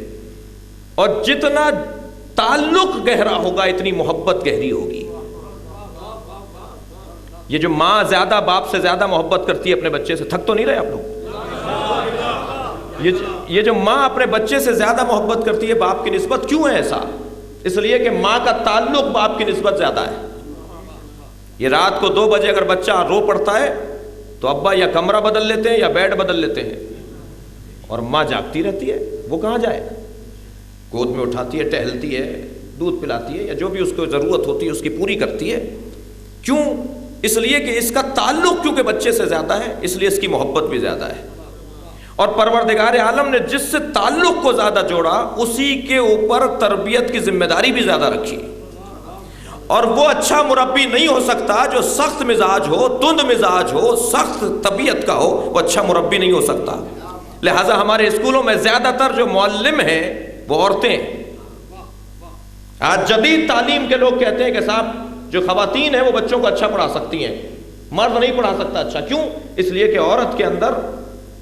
اور جتنا تعلق گہرا ہوگا اتنی محبت گہری ہوگی. یہ جو ماں زیادہ باپ سے زیادہ محبت کرتی ہے اپنے بچے سے, تھک تو نہیں رہے آپ لوگ؟ یہ جو ماں اپنے بچے سے زیادہ محبت کرتی ہے باپ کی نسبت, کیوں ہے ایسا؟ اس لیے کہ ماں کا تعلق باپ کی نسبت زیادہ ہے. یہ رات کو 2 بجے اگر بچہ رو پڑتا ہے تو ابا یا کمرہ بدل لیتے ہیں یا بیڈ بدل لیتے ہیں, اور ماں جاگتی رہتی ہے. وہ کہاں جائے؟ گود میں اٹھاتی ہے, ٹہلتی ہے, دودھ پلاتی ہے, یا جو بھی اس کو ضرورت ہوتی ہے اس کی پوری کرتی ہے. کیوں؟ اس لیے کہ اس کا تعلق کیونکہ بچے سے زیادہ ہے, اس لیے اس کی محبت بھی زیادہ ہے. اور پروردگار عالم نے جس سے تعلق کو زیادہ جوڑا اسی کے اوپر تربیت کی ذمہ داری بھی زیادہ رکھی. اور وہ اچھا مربی نہیں ہو سکتا جو سخت مزاج ہو, تند مزاج ہو, سخت طبیعت کا ہو, وہ اچھا مربی نہیں ہو سکتا. لہٰذا ہمارے اسکولوں میں زیادہ تر جو معلم ہیں وہ عورتیں. آج جدید تعلیم کے لوگ کہتے ہیں کہ صاحب جو خواتین ہیں وہ بچوں کو اچھا پڑھا سکتی ہیں, مرد نہیں پڑھا سکتا اچھا. کیوں؟ اس لیے کہ عورت کے اندر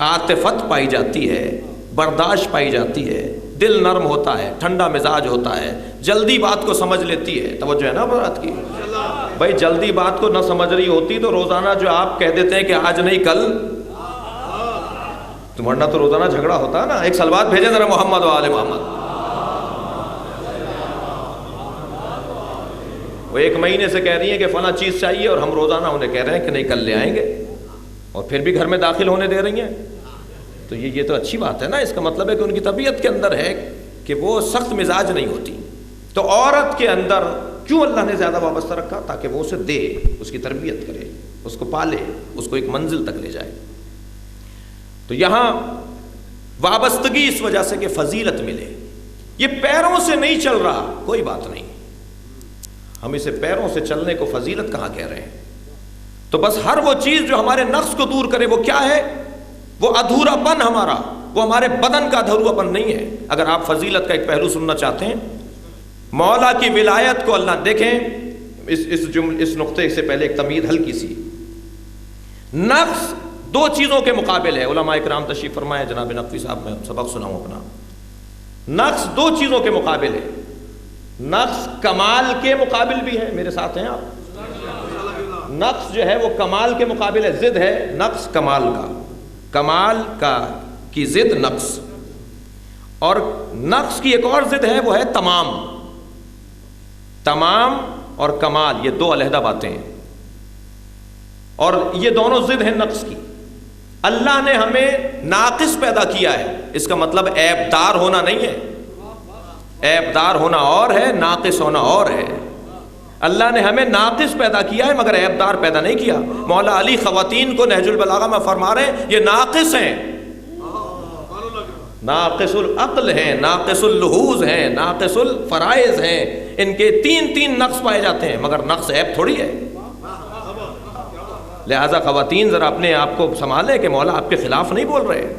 عاطفت پائی جاتی ہے, برداشت پائی جاتی ہے, دل نرم ہوتا ہے, ٹھنڈا مزاج ہوتا ہے, جلدی بات کو سمجھ لیتی ہے. توجہ ہے نا بات کی؟ بھائی جلدی بات کو نہ سمجھ رہی ہوتی تو روزانہ جو آپ کہہ دیتے ہیں کہ آج نہیں کل, تو ورنہ تو روزانہ جھگڑا ہوتا ہے نا. ایک صلوات بھیجے ذرا محمد و آل محمد. وہ 1 مہینے سے کہہ رہی ہیں کہ فلاں چیز چاہیے, اور ہم روزانہ انہیں کہہ رہے ہیں کہ نہیں کل لے آئیں گے, اور پھر بھی گھر میں داخل ہونے دے رہی ہیں. تو یہ تو اچھی بات ہے نا. اس کا مطلب ہے کہ ان کی طبیعت کے اندر ہے کہ وہ سخت مزاج نہیں ہوتی. تو عورت کے اندر کیوں اللہ نے زیادہ وابستہ رکھا؟ تاکہ وہ اسے دے, اس کی تربیت کرے, اس کو پالے, اس کو ایک منزل تک لے جائے. تو یہاں وابستگی اس وجہ سے کہ فضیلت ملے. یہ پیروں سے نہیں چل رہا, کوئی بات نہیں, ہم اسے پیروں سے چلنے کو فضیلت کہاں کہہ رہے ہیں. تو بس ہر وہ چیز جو ہمارے نفس کو دور کرے, وہ کیا ہے؟ وہ ادھورا پن ہمارا, وہ ہمارے بدن کا ادھورا پن نہیں ہے. اگر آپ فضیلت کا ایک پہلو سننا چاہتے ہیں, مولا کی ولایت کو اللہ دیکھیں. اس نقطے سے پہلے ایک تمہید ہلکی سی. نفس 2 چیزوں کے مقابل ہے. علماء کرام تشریف فرمائے, جناب نقوی صاحب میں سبق سناؤں اپنا. نفس 2 چیزوں کے مقابل ہے. نفس کمال کے مقابل بھی ہے, میرے ساتھ ہیں آپ؟ نفس جو ہے وہ کمال کے مقابل ہے, ضد ہے نفس کمال کا, کمال کا کی ضد نفس. اور نفس کی ایک اور ضد ہے, وہ ہے تمام. تمام اور کمال یہ 2 علیحدہ باتیں ہیں, اور یہ دونوں ضد ہیں نفس کی. اللہ نے ہمیں ناقص پیدا کیا ہے, اس کا مطلب عیب دار ہونا نہیں ہے. عیب دار ہونا اور ہے, ناقص ہونا اور ہے. اللہ نے ہمیں ناقص پیدا کیا ہے مگر عیب دار پیدا نہیں کیا. مولا علی خواتین کو نہج البلاغہ میں فرما رہے ہیں یہ ناقص ہیں, ناقص العقل ہیں, ناقص اللحوظ ہیں, ناقص الفرائض ہیں. ان کے 3 نقص پائے جاتے ہیں, مگر نقص عیب تھوڑی ہے. لہذا خواتین ذرا اپنے آپ کو سنبھالیں کہ مولا آپ کے خلاف نہیں بول رہے.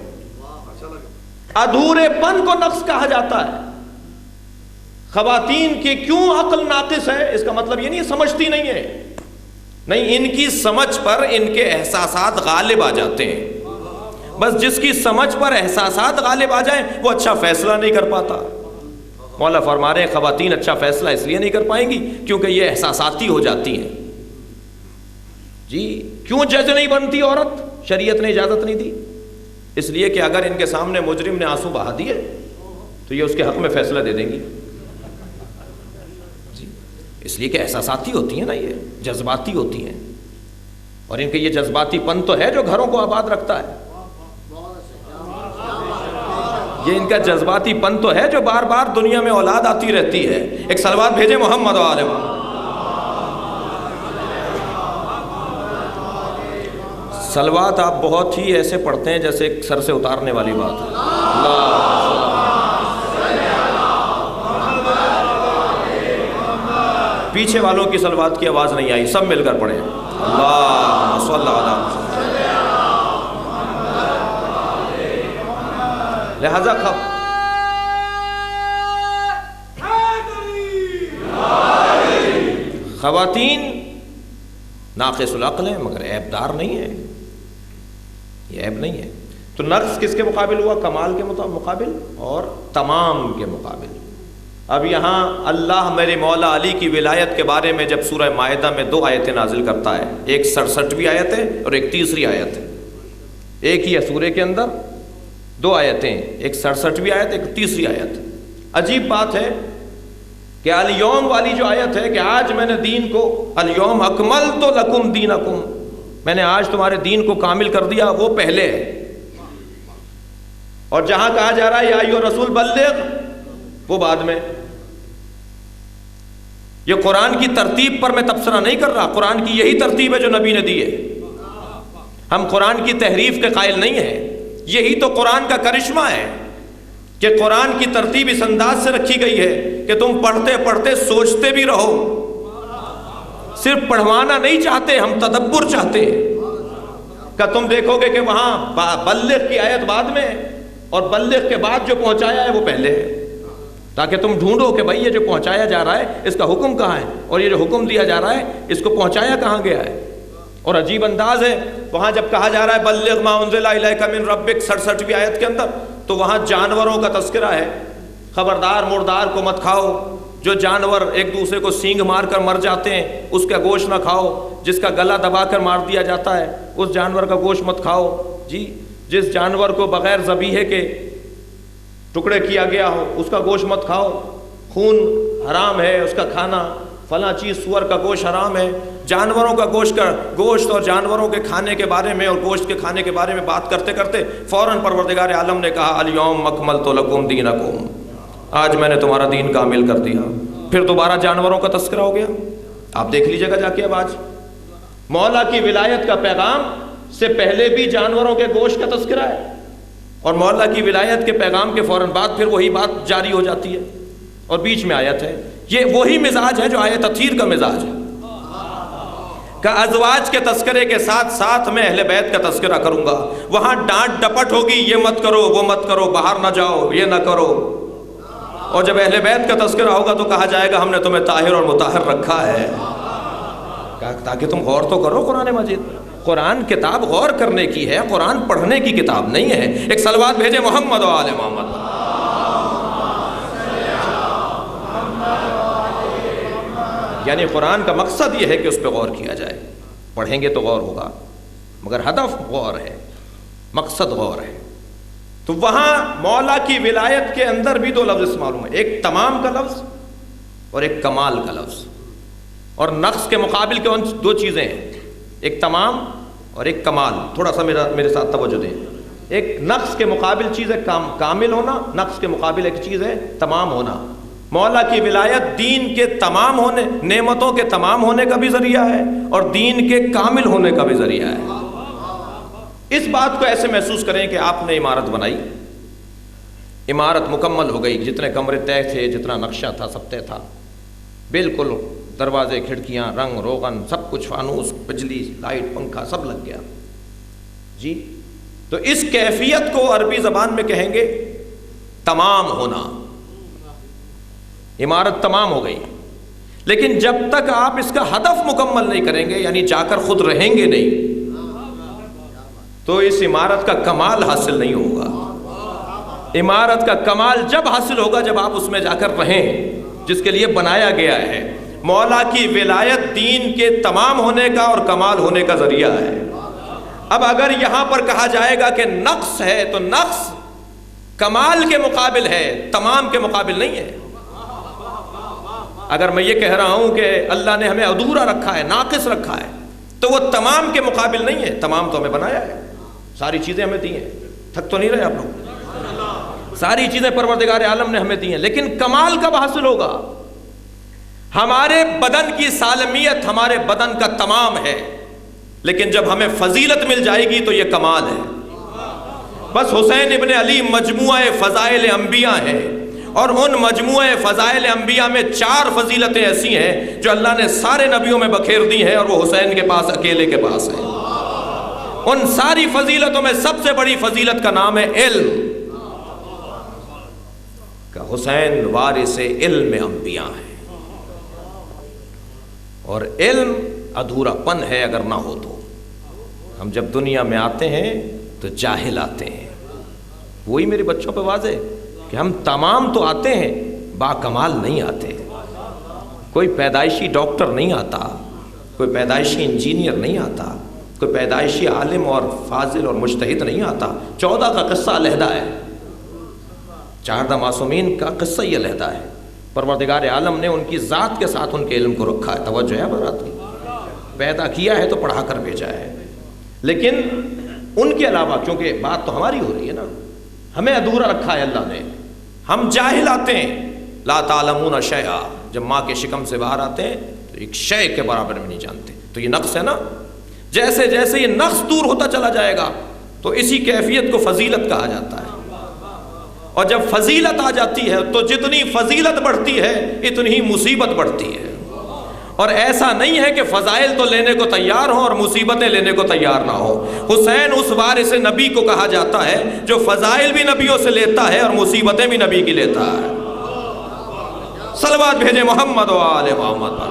ادھورے پن کو نقص کہا جاتا ہے. خواتین کی کیوں عقل ناقص ہے؟ اس کا مطلب یہ نہیں سمجھتی نہیں ہے, نہیں, ان کی سمجھ پر ان کے احساسات غالب آ جاتے ہیں. بس جس کی سمجھ پر احساسات غالب آ جائیں وہ اچھا فیصلہ نہیں کر پاتا. مولا فرما رہے ہیں خواتین اچھا فیصلہ اس لیے نہیں کر پائیں گی کیونکہ یہ احساساتی ہو جاتی ہیں. جی کیوں جج نہیں بنتی عورت؟ شریعت نے اجازت نہیں دی. اس لیے کہ اگر ان کے سامنے مجرم نے آنسو بہا دیے تو یہ اس کے حق میں فیصلہ دے دیں گی جی، اس لیے کہ احساساتی ہوتی ہیں نا، یہ جذباتی ہوتی ہیں، اور ان کے یہ جذباتی پن تو ہے جو گھروں کو آباد رکھتا ہے، یہ ان کا جذباتی پن تو ہے جو بار بار دنیا میں اولاد آتی رہتی ہے۔ ایک صلوات بھیجے محمد و آل محمد۔ صلوات آپ بہت ہی ایسے پڑھتے ہیں جیسے ایک سر سے اتارنے والی بات ہے۔ پیچھے والوں کی صلوات کی آواز نہیں آئی، سب مل کر پڑھیں اللہ صلی اللہ علیہ وسلم۔ لہذا خواتین ناقص العقل ہیں مگر عیب دار نہیں ہے، یہ عیب نہیں ہے۔ تو نقص کس کے مقابل ہوا؟ کمال کے مقابل اور تمام کے مقابل۔ اب یہاں اللہ میرے مولا علی کی ولایت کے بارے میں جب سورہ مائدہ میں 2 آیتیں نازل کرتا ہے، ایک 67ویں آیت ہے اور ایک 30ری آیت ہے، ایک ہی ہے سورے کے اندر 2 آیتیں، ایک 67ویں آیت ایک 30ری آیت۔ عجیب بات ہے کہ الیوم والی جو آیت ہے کہ آج میں نے دین کو، الیوم اکملت لکم دینکم، میں نے آج تمہارے دین کو کامل کر دیا، وہ پہلے ہے، اور جہاں کہا جا رہا ہے یا ایھا الرسول بلغ، وہ بعد میں۔ یہ قرآن کی ترتیب پر میں تبصرہ نہیں کر رہا، قرآن کی یہی ترتیب ہے جو نبی نے دی ہے، ہم قرآن کی تحریف کے قائل نہیں ہیں، یہی تو قرآن کا کرشمہ ہے کہ قرآن کی ترتیب اس انداز سے رکھی گئی ہے کہ تم پڑھتے پڑھتے سوچتے بھی رہو، صرف پڑھوانا نہیں چاہتے، ہم تدبر چاہتے ہیں کہ تم دیکھو گے کہ وہاں بلغ کی آیت بعد میں اور بلغ کے بعد جو پہنچایا ہے وہ پہلے ہے، تاکہ تم ڈھونڈو کہ بھائی یہ جو پہنچایا جا رہا ہے اس کا حکم کہاں ہے، اور یہ جو حکم دیا جا رہا ہے اس کو پہنچایا کہاں گیا ہے۔ اور عجیب انداز ہے وہاں جب کہا جا رہا ہے بلغ ما انزل الیک من ربک 67ویں آیت کے اندر، تو وہاں جانوروں کا تذکرہ ہے، خبردار مردار کو مت کھاؤ، جو جانور ایک دوسرے کو سینگ مار کر مر جاتے ہیں اس کا گوشت نہ کھاؤ، جس کا گلا دبا کر مار دیا جاتا ہے اس جانور کا گوشت مت کھاؤ، جی جس جانور کو بغیر ذبیحے کے ٹکڑے کیا گیا ہو اس کا گوشت مت کھاؤ، خون حرام ہے اس کا کھانا، فلاں چیز سور کا گوشت حرام ہے۔ جانوروں کا گوشت اور جانوروں کے کھانے کے بارے میں اور گوشت کے کھانے کے بارے میں بات کرتے کرتے فوراً پروردگار عالم نے کہا الیوم اکملت لکم دینکم، آج میں نے تمہارا دین کامل کر دیا۔ پھر دوبارہ جانوروں کا تذکرہ ہو گیا، آپ دیکھ لیجیے گا جا کے۔ اب آج مولا کی ولایت کا پیغام سے پہلے بھی جانوروں کے گوشت کا تذکرہ ہے، اور مولا کی ولایت کے پیغام کے فوراً بعد پھر وہی بات جاری ہو جاتی ہے، اور بیچ میں آیت ہے۔ یہ وہی مزاج ہے جو آیت تطہیر کا مزاج ہے کہ ازواج کے تذکرے کے ساتھ ساتھ میں اہل بیت کا تذکرہ کروں گا، وہاں ڈانٹ ڈپٹ ہوگی، یہ مت کرو وہ مت کرو، باہر نہ جاؤ یہ نہ کرو، اور جب اہل بیت کا تذکرہ ہوگا تو کہا جائے گا ہم نے تمہیں طاہر اور مطہر رکھا ہے، تاکہ تم غور تو کرو۔ قرآن مجید، قرآن کتاب غور کرنے کی ہے، قرآن پڑھنے کی کتاب نہیں ہے۔ ایک صلوات بھیجے محمد و آل محمد۔ یعنی قرآن کا مقصد یہ ہے کہ اس پہ غور کیا جائے، پڑھیں گے تو غور ہوگا، مگر ہدف غور ہے، مقصد غور ہے۔ تو وہاں مولا کی ولایت کے اندر بھی 2 لفظ معلوم ہے، ایک تمام کا لفظ اور ایک کمال کا لفظ، اور نقص کے مقابل کے 2 چیزیں ہیں، ایک تمام اور ایک کمال۔ تھوڑا سا میرے ساتھ توجہ دیں، ایک نقص کے مقابل چیز ہے کامل ہونا، نقص کے مقابل ایک چیز ہے تمام ہونا۔ مولا کی ولایت دین کے تمام ہونے، نعمتوں کے تمام ہونے کا بھی ذریعہ ہے اور دین کے کامل ہونے کا بھی ذریعہ ہے۔ اس بات کو ایسے محسوس کریں کہ آپ نے عمارت بنائی، عمارت مکمل ہو گئی، جتنے کمرے طے تھے، جتنا نقشہ تھا سب طے تھا، بالکل دروازے کھڑکیاں رنگ روغن سب کچھ، فانوس بجلی لائٹ پنکھا سب لگ گیا جی۔ تو اس کیفیت کو عربی زبان میں کہیں گے تمام ہونا، عمارت تمام ہو گئی۔ لیکن جب تک آپ اس کا ہدف مکمل نہیں کریں گے، یعنی جا کر خود رہیں گے نہیں، تو اس عمارت کا کمال حاصل نہیں ہوگا۔ عمارت کا کمال جب حاصل ہوگا جب آپ اس میں جا کر رہیں، جس کے لیے بنایا گیا ہے۔ مولا کی ولایت دین کے تمام ہونے کا اور کمال ہونے کا ذریعہ ہے۔ اب اگر یہاں پر کہا جائے گا کہ نقص ہے تو نقص کمال کے مقابل ہے، تمام کے مقابل نہیں ہے۔ اگر میں یہ کہہ رہا ہوں کہ اللہ نے ہمیں ادھورا رکھا ہے، ناقص رکھا ہے، تو وہ تمام کے مقابل نہیں ہے۔ تمام تو ہمیں بنایا ہے، ساری چیزیں ہمیں دی ہیں، تھک تو نہیں رہے آپ لوگ؟ ساری چیزیں پروردگار عالم نے ہمیں دی ہیں، لیکن کمال کب حاصل ہوگا؟ ہمارے بدن کی سالمیت ہمارے بدن کا تمام ہے، لیکن جب ہمیں فضیلت مل جائے گی تو یہ کمال ہے۔ بس حسین ابن علی مجموعہ فضائل انبیاء ہے، اور ان مجموعہ فضائل انبیاء میں 4 فضیلتیں ایسی ہیں جو اللہ نے سارے نبیوں میں بکھیر دی ہیں، اور وہ حسین کے پاس اکیلے کے پاس ہے۔ ان ساری فضیلتوں میں سب سے بڑی فضیلت کا نام ہے علم، کہ حسین وارث علم انبیاء ہے، اور علم ادھورا پن ہے اگر نہ ہو تو۔ ہم جب دنیا میں آتے ہیں تو جاہل آتے ہیں، وہی میرے بچوں پہ واضح کہ ہم تمام تو آتے ہیں، با کمال نہیں آتے۔ کوئی پیدائشی ڈاکٹر نہیں آتا، کوئی پیدائشی انجینئر نہیں آتا، کوئی پیدائشی عالم اور فاضل اور مجتہد نہیں آتا۔ 14 کا قصہ علیحدہ ہے، 14 معصومین کا قصہ ہی علیحدہ ہے۔ پروردگار عالم نے ان کی ذات کے ساتھ ان کے علم کو رکھا ہے، توجہ ہے برات کی، پیدا کیا ہے تو پڑھا کر بھیجا ہے۔ لیکن ان کے علاوہ، کیونکہ بات تو ہماری ہو رہی ہے نا، ہمیں ادھورا رکھا ہے اللہ نے، ہم جاہل آتے ہیں۔ لا تعلمون شیئا، جب ماں کے شکم سے باہر آتے ہیں تو ایک شے کے برابر میں نہیں جانتے، تو یہ نقص ہے نا۔ جیسے جیسے یہ نقص دور ہوتا چلا جائے گا تو اسی کیفیت کو فضیلت کہا جاتا ہے، اور جب فضیلت آ جاتی ہے تو جتنی فضیلت بڑھتی ہے اتنی ہی مصیبت بڑھتی ہے۔ اور ایسا نہیں ہے کہ فضائل تو لینے کو تیار ہوں اور مصیبتیں لینے کو تیار نہ ہو۔ حسین اس وارث نبی کو کہا جاتا ہے جو فضائل بھی نبیوں سے لیتا ہے اور مصیبتیں بھی نبی کی لیتا ہے۔ صلوات بھیجے محمد و آل محمد پر۔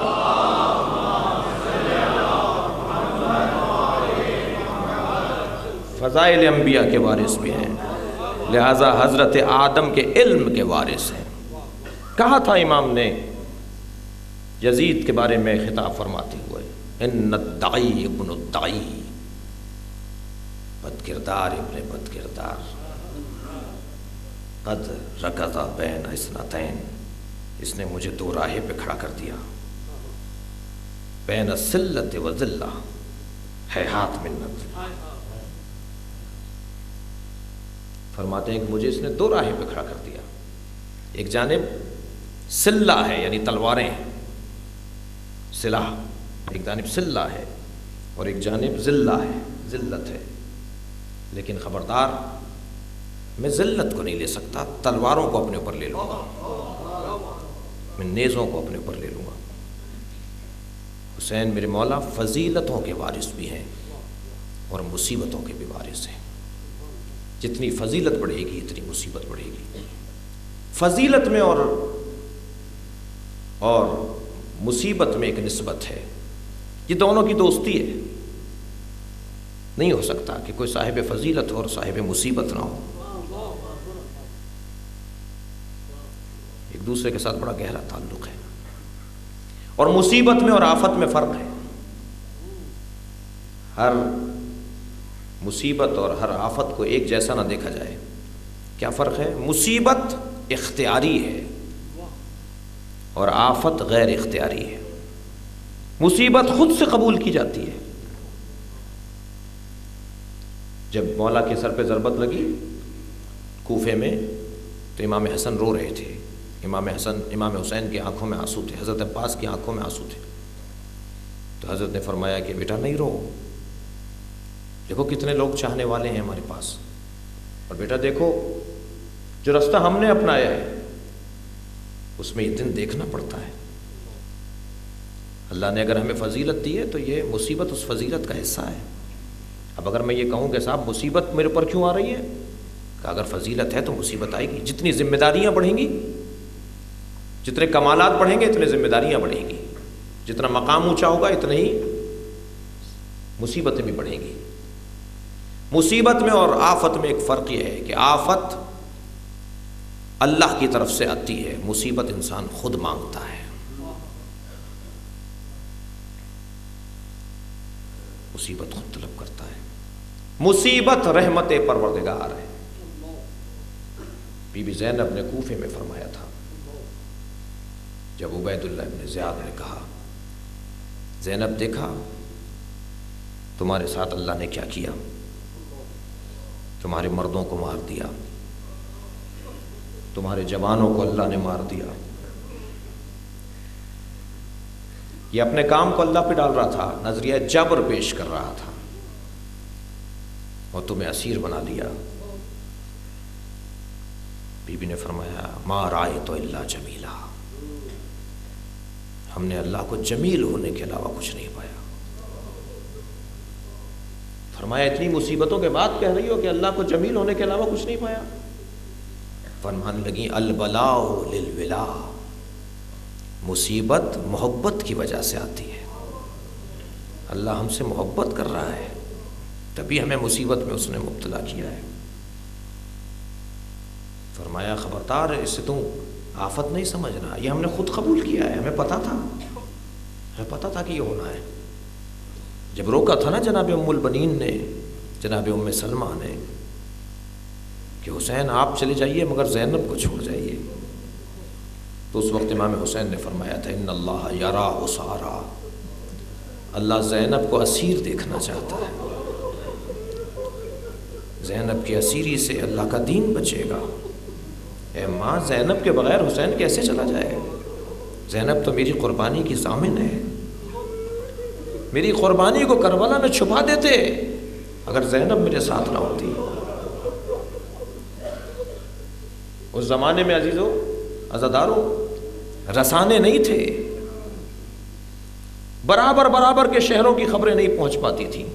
فضائل انبیاء کے وارث بھی ہیں، لہذا حضرت آدم کے علم کے وارث ہیں۔ کہا تھا امام نے یزید کے بارے میں خطاب فرماتے ہوئے، ان الدعی ابن الدعی، بد کردار ابن بد کردار، قد رکض بین اثنتین، اس نے مجھے 2 راہیں پہ کھڑا کر دیا، بین السلۃ و ذلہ، ہیہات منت۔ فرماتے ہیں کہ مجھے اس نے 2 راہیں پہ کھڑا کر دیا، ایک جانب سلہ ہے یعنی تلواریں، سلاح، ایک جانب سلہ ہے اور ایک جانب ذلہ ہے، ذلت ہے، لیکن خبردار میں ذلت کو نہیں لے سکتا، تلواروں کو اپنے اوپر لے لوں گا، میں نیزوں کو اپنے اوپر لے لوں گا۔ حسین میرے مولا فضیلتوں کے وارث بھی ہیں اور مصیبتوں کے بھی وارث ہیں۔ جتنی فضیلت بڑھے گی اتنی مصیبت بڑھے گی۔ فضیلت میں اور مصیبت میں ایک نسبت ہے، یہ دونوں کی دوستی ہے۔ نہیں ہو سکتا کہ کوئی صاحب فضیلت ہو اور صاحب مصیبت نہ ہو، ایک دوسرے کے ساتھ بڑا گہرا تعلق ہے۔ اور مصیبت میں اور آفت میں فرق ہے، ہر مصیبت اور ہر آفت کو ایک جیسا نہ دیکھا جائے۔ کیا فرق ہے؟ مصیبت اختیاری ہے اور آفت غیر اختیاری ہے۔ مصیبت خود سے قبول کی جاتی ہے۔ جب مولا کے سر پہ ضربت لگی کوفے میں تو امام حسن رو رہے تھے، امام حسین کی آنکھوں میں آنسو تھے، حضرت عباس کی آنکھوں میں آنسو تھے، تو حضرت نے فرمایا کہ بیٹا نہیں رو، دیکھو کتنے لوگ چاہنے والے ہیں ہمارے پاس، اور بیٹا دیکھو جو راستہ ہم نے اپنایا ہے اس میں یہ دن دیکھنا پڑتا ہے۔ اللہ نے اگر ہمیں فضیلت دی ہے تو یہ مصیبت اس فضیلت کا حصہ ہے۔ اب اگر میں یہ کہوں کہ صاحب مصیبت میرے اوپر کیوں آ رہی ہے، کہ اگر فضیلت ہے تو مصیبت آئے گی۔ جتنی ذمہ داریاں بڑھیں گی، جتنے کمالات بڑھیں گے اتنے ذمہ داریاں بڑھیں گی، جتنا مقام اونچا ہوگا اتنے ہی مصیبتیں بھی بڑھیں گی۔ مصیبت میں اور آفت میں ایک فرق یہ ہے کہ آفت اللہ کی طرف سے آتی ہے، مصیبت انسان خود مانگتا ہے۔ مصیبت خود طلب کرتا ہے۔ مصیبت رحمت پروردگار ہے۔ بی بی زینب نے کوفے میں فرمایا تھا جب عبید اللہ ابن زیاد نے کہا زینب دیکھا تمہارے ساتھ اللہ نے کیا کیا، تمہارے مردوں کو مار دیا، تمہارے جوانوں کو اللہ نے مار دیا، یہ اپنے کام کو اللہ پہ ڈال رہا تھا، نظریہ جبر پیش کر رہا تھا، اور تمہیں اسیر بنا لیا۔ بی بی نے فرمایا ما رأیت الا جمیلا، ہم نے اللہ کو جمیل ہونے کے علاوہ کچھ نہیں پایا۔ فرمایا اتنی مصیبتوں کے بعد کہہ رہی ہو کہ اللہ کو جمیل ہونے کے علاوہ کچھ نہیں پایا؟ فرمانے لگی البلاء للولا، مصیبت محبت کی وجہ سے آتی ہے، اللہ ہم سے محبت کر رہا ہے تبھی ہمیں مصیبت میں اس نے مبتلا کیا ہے۔ فرمایا خبردار ہے، اس سے تم آفت نہیں سمجھنا، یہ ہم نے خود قبول کیا ہے، ہمیں پتا تھا کہ یہ ہونا ہے۔ جب روکا تھا نا جناب ام البنین نے، جناب ام سلمہ نے، کہ حسین آپ چلے جائیے مگر زینب کو چھوڑ جائیے، تو اس وقت امام حسین نے فرمایا تھا ان اللہ یرا اسارا، اللہ زینب کو اسیر دیکھنا چاہتا ہے، زینب کی اسیری سے اللہ کا دین بچے گا۔ اے ماں، زینب کے بغیر حسین کیسے چلا جائے گا؟ زینب تو میری قربانی کی ضامن ہے، میری قربانی کو کربلا میں چھپا دیتے اگر زینب میرے ساتھ نہ ہوتی۔ اس زمانے میں عزیزو عزادارو رسانے نہیں تھے، برابر کے شہروں کی خبریں نہیں پہنچ پاتی تھیں،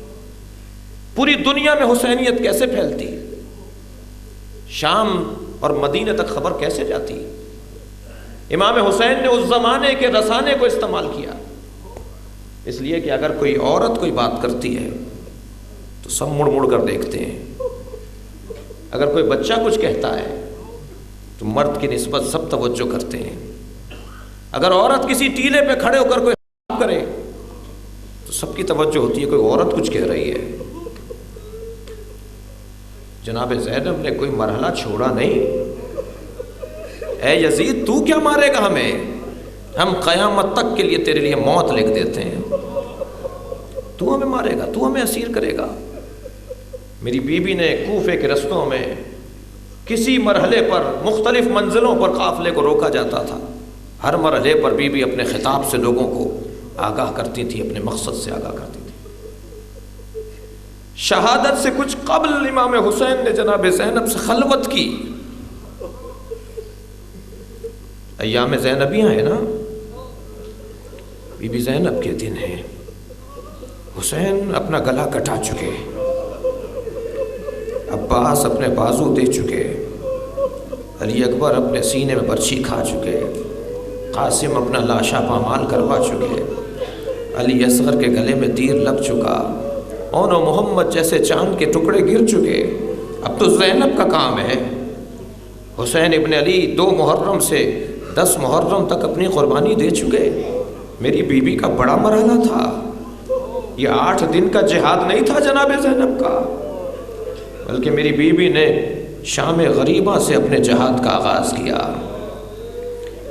پوری دنیا میں حسینیت کیسے پھیلتی، شام اور مدینے تک خبر کیسے جاتی؟ امام حسین نے اس زمانے کے رسانے کو استعمال کیا، اس لیے کہ اگر کوئی عورت کوئی بات کرتی ہے تو سب مڑ مڑ کر دیکھتے ہیں، اگر کوئی بچہ کچھ کہتا ہے تو مرد کی نسبت سب توجہ کرتے ہیں، اگر عورت کسی ٹیلے پہ کھڑے ہو کر کوئی کرے تو سب کی توجہ ہوتی ہے کوئی عورت کچھ کہہ رہی ہے۔ جناب زینب نے کوئی مرحلہ چھوڑا نہیں، اے یزید تو کیا مارے گا ہمیں، ہم قیامت تک کے لیے تیرے لیے موت لکھ دیتے ہیں، تو ہمیں مارے گا، تو ہمیں اسیر کرے گا۔ میری بیوی نے کوفے کے رستوں میں کسی مرحلے پر مختلف منزلوں پر قافلے کو روکا جاتا تھا، ہر مرحلے پر بیوی اپنے خطاب سے لوگوں کو آگاہ کرتی تھی، اپنے مقصد سے آگاہ کرتی تھی۔ شہادت سے کچھ قبل امام حسین نے جناب زینب سے خلوت کی، ایام زینبیاں ہیں نا، بی بی زینب کے دن ہیں، حسین اپنا گلا کٹا چکے، عباس اپنے بازو دے چکے، علی اکبر اپنے سینے میں برچھی کھا چکے، قاسم اپنا لاشا پامال کروا چکے، علی اصغر کے گلے میں تیر لگ چکا، اون و محمد جیسے چاند کے ٹکڑے گر چکے، اب تو زینب کا کام ہے۔ حسین ابن علی 2 محرم سے 10 محرم تک اپنی قربانی دے چکے، میری بیوی کا بڑا مرحلہ تھا، یہ 8 دن کا جہاد نہیں تھا جناب زینب کا، بلکہ میری بیوی نے شام غریبہ سے اپنے جہاد کا آغاز کیا،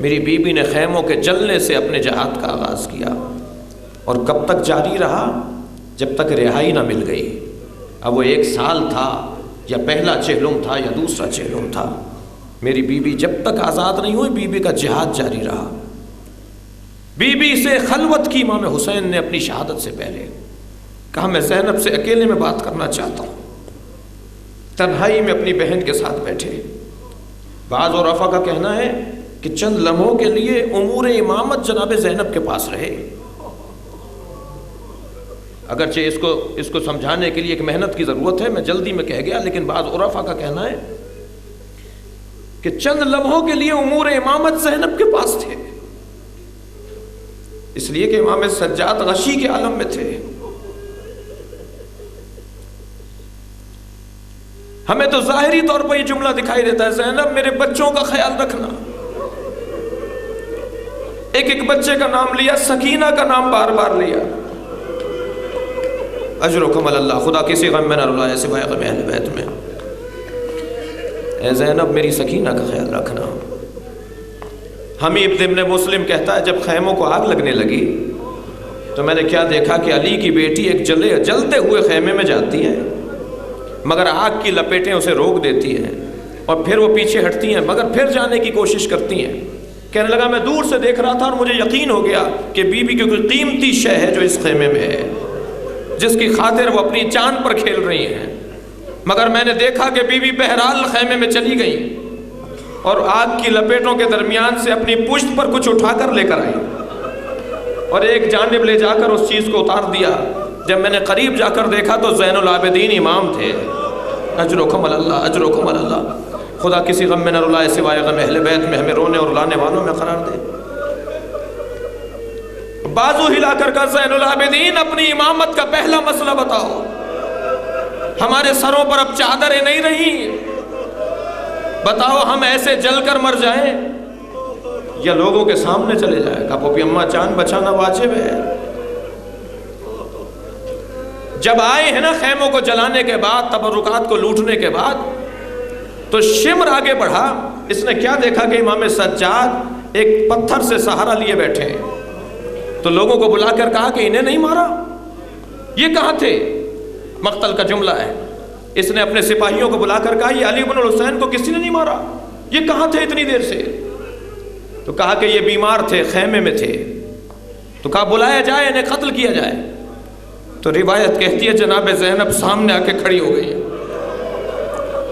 میری بیوی نے خیموں کے جلنے سے اپنے جہاد کا آغاز کیا، اور کب تک جاری رہا؟ جب تک رہائی نہ مل گئی۔ اب وہ 1 سال تھا یا پہلا چہلم تھا یا دوسرا چہلم تھا، میری بیوی جب تک آزاد نہیں ہوئی بیوی کا جہاد جاری رہا۔ بیوی سے خلوت کی امام حسین نے اپنی شہادت سے پہلے، کہا میں زینب سے اکیلے میں بات کرنا چاہتا ہوں، تنہائی میں اپنی بہن کے ساتھ بیٹھے۔ بعض عرفا کا کہنا ہے کہ چند لمحوں کے لیے امور امامت جناب زینب کے پاس رہے، اگرچہ اس کو سمجھانے کے لیے ایک محنت کی ضرورت ہے، میں جلدی میں کہہ گیا، لیکن بعض عرفا کا کہنا ہے کہ چند لمحوں کے لیے امور امامت زینب کے پاس تھے، اس لیے کہ امام سجاد غشی کے عالم میں تھے۔ ہمیں تو ظاہری طور پر یہ جملہ دکھائی دیتا ہے زینب میرے بچوں کا خیال رکھنا، ایک بچے کا نام لیا، سکینہ کا نام بار بار لیا، اجرکم علی اللہ، خدا کسی غم میں نہ رلائے سوائے غم اہل بیت میں۔ اے زینب میری سکینہ کا خیال رکھنا۔ حمیب ابن مسلم کہتا ہے جب خیموں کو آگ لگنے لگی تو میں نے کیا دیکھا کہ علی کی بیٹی ایک جلتے ہوئے خیمے میں جاتی ہے، مگر آگ کی لپیٹیں اسے روک دیتی ہیں اور پھر وہ پیچھے ہٹتی ہیں، مگر پھر جانے کی کوشش کرتی ہیں۔ کہنے لگا میں دور سے دیکھ رہا تھا اور مجھے یقین ہو گیا کہ بی بی کی کوئی قیمتی شے ہے جو اس خیمے میں ہے، جس کی خاطر وہ اپنی جان پر کھیل رہی ہیں، مگر میں نے دیکھا کہ بی بی بہرحال خیمے میں چلی گئی اور آگ کی لپیٹوں کے درمیان سے اپنی پشت پر کچھ اٹھا کر لے کر آئی اور ایک جانب لے جا کر اس چیز کو اتار دیا۔ جب میں نے قریب جا کر دیکھا تو زین العابدین امام تھے۔ اجرکم علی اللہ، اجرکم علی اللہ، خدا کسی غم میں نہ رلائے سوائے غم اہل بیت میں، ہمیں رونے اور رلانے والوں میں قرار دے۔ بازو ہلا کر کہا زین العابدین اپنی امامت کا پہلا مسئلہ بتاؤ، ہمارے سروں پر اب چادریں نہیں رہی، بتاؤ ہم ایسے جل کر مر جائیں یا لوگوں کے سامنے چلے جائیں؟ کہا پھوپھی اماں جان بچانا واجب ہے۔ جب آئے ہیں نا خیموں کو جلانے کے بعد، تبرکات کو لوٹنے کے بعد، تو شمر آگے بڑھا، اس نے کیا دیکھا کہ امام سجاد ایک پتھر سے سہارا لیے بیٹھے ہیں، تو لوگوں کو بلا کر کہا کہ انہیں نہیں مارا، یہ کہاں تھے؟ مقتل کا جملہ ہے۔ اس نے اپنے سپاہیوں کو بلا کر کہا یہ علی بن الحسین کو کسی نے نہیں مارا، یہ کہاں تھے اتنی دیر سے؟ تو کہا کہ یہ بیمار تھے، خیمے میں تھے۔ تو کہا بلایا جائے، انہیں قتل کیا جائے۔ تو روایت کہتی ہے جناب زینب سامنے آ کے کھڑی ہو گئی،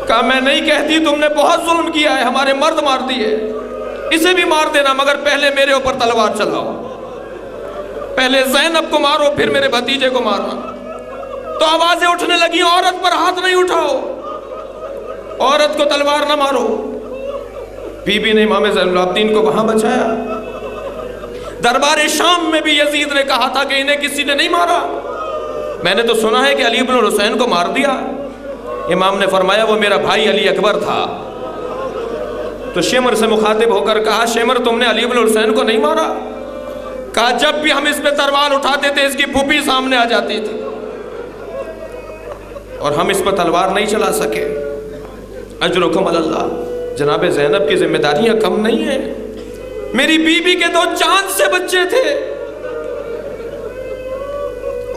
کہا میں نہیں کہتی، تم نے بہت ظلم کیا ہے، ہمارے مرد مار دیے، اسے بھی مار دینا مگر پہلے میرے اوپر تلوار چلاؤ، پہلے زینب کو مارو پھر میرے بھتیجے کو مارنا۔ تو آوازیں اٹھنے لگی عورت پر ہاتھ نہیں اٹھاؤ، عورت کو تلوار نہ مارو۔ بی بی نے امام زین العابدین کو وہاں بچایا۔ دربار شام میں بھی یزید نے کہا تھا کہ انہیں کسی نے نہیں مارا، میں نے تو سنا ہے کہ علی بن الحسین کو مار دیا۔ امام نے فرمایا وہ میرا بھائی علی اکبر تھا۔ تو شمر سے مخاطب ہو کر کہا شمر تم نے علی بن الحسین کو نہیں مارا؟ کہا جب بھی ہم اس پہ تلوار اٹھاتے تھے اس کی پھوپھی سامنے آ جاتی تھی اور ہم اس پر تلوار نہیں چلا سکے۔ اجرکم علی اللہ، جناب زینب کی ذمہ داریاں کم نہیں ہیں۔ میری بیوی کے 2 چاند سے بچے تھے،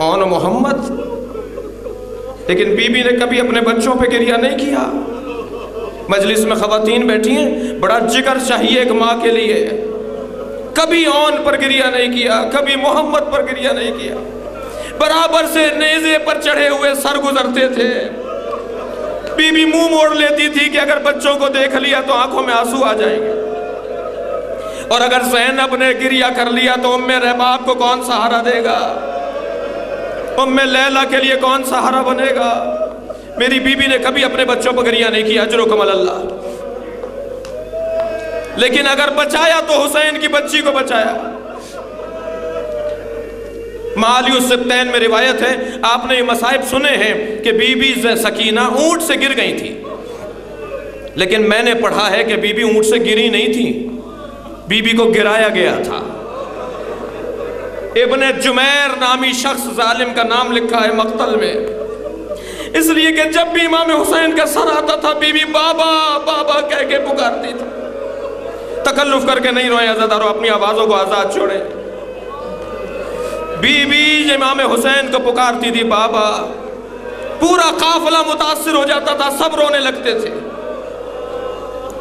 اون محمد، لیکن بیوی نے کبھی اپنے بچوں پہ گریہ نہیں کیا۔ مجلس میں خواتین بیٹھی ہیں، بڑا جگر چاہیے ایک ماں کے لیے، کبھی اون پر گریہ نہیں کیا، کبھی محمد پر گریہ نہیں کیا، برابر سے نیزے پر چڑھے ہوئے سر گزرتے تھے۔ بی بی منہ موڑ لیتی تھی کہ اگر بچوں کو دیکھ لیا تو آنکھوں میں آنسو آ جائیں گے، اور اگر زینب نے گریہ کر لیا تو ام رباب کو کون سہارا دے گا؟ ام لیلہ کے لیے کون سہارا بنے گا؟ میری بیوی نے کبھی اپنے بچوں پر گریہ نہیں کیا، اجرکم علی اللہ۔ لیکن اگر بچایا تو حسین کی بچی کو بچایا۔ معالی السبتین میں روایت ہے، آپ نے یہ مصائب سنے ہیں کہ بی بی سکینہ اونٹ سے گر گئی تھی، لیکن میں نے پڑھا ہے کہ بی بی اونٹ سے گری نہیں تھی، بی بی کو گرایا گیا تھا۔ ابن جمیر نامی شخص ظالم کا نام لکھا ہے مقتل میں، اس لیے کہ جب بھی امام حسین کا سر آتا تھا بی بی بابا بابا کہہ کے پکارتی تھی۔ تکلف کر کے نہیں روئیں عزادارو، اپنی آوازوں کو آزاد چھوڑیں۔ بی بی امام حسین کو پکارتی تھی بابا، پورا قافلہ متاثر ہو جاتا تھا، سب رونے لگتے تھے۔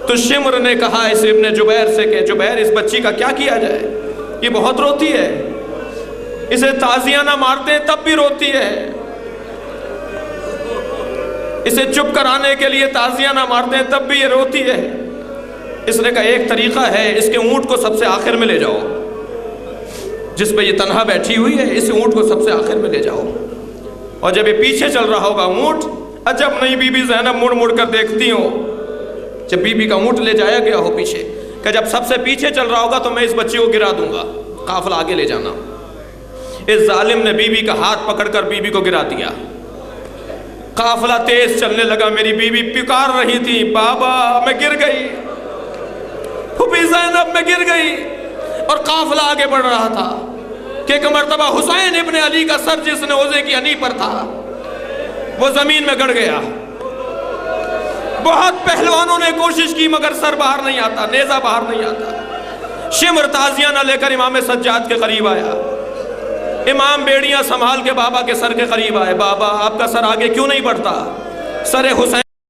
تو شمر نے کہا اس ابن جبیر سے کہ جبیر اس بچی کا کیا کیا جائے، یہ بہت روتی ہے، اسے تازیہ نہ مارتے تب بھی روتی ہے، اسے چپ کرانے کے لیے تازیہ نہ مارتے تب بھی یہ روتی ہے۔ اس نے کہا ایک طریقہ ہے، اس کے اونٹ کو سب سے آخر میں لے جاؤ، جس پہ یہ تنہا بیٹھی ہوئی ہے اس اونٹ کو سب سے آخر میں لے جاؤ، اور جب یہ پیچھے چل رہا ہوگا اونٹ، عجب نہیں بی بی زینب مڑ مڑ کر دیکھتی ہوں، جب بی بی کا اونٹ لے جایا گیا ہو پیچھے، کہ جب سب سے پیچھے چل رہا ہوگا تو میں اس بچی کو گرا دوں گا، قافلہ آگے لے جانا۔ اس ظالم نے بی بی کا ہاتھ پکڑ کر بی بی کو گرا دیا، قافلہ تیز چلنے لگا، میری بی بی پکار رہی تھی بابا میں گر گئی، پھوپھی زینب میں گر گئی، اور قافلہ آگے بڑھ رہا تھا۔ کہ ایک مرتبہ حسین ابن علی کا سر جس نیزے کی ہنی پر تھا وہ زمین میں گڑ گیا. بہت پہلوانوں نے کوشش کی مگر سر باہر نہیں آتا، نیزہ باہر نہیں آتا. شمر تازیانہ لے کر امام سجاد کے قریب آیا. امام بیڑیاں سنبھال کے بابا کے سر کے قریب آئے. بابا آپ کا سر آگے کیوں نہیں بڑھتا؟ سر حسین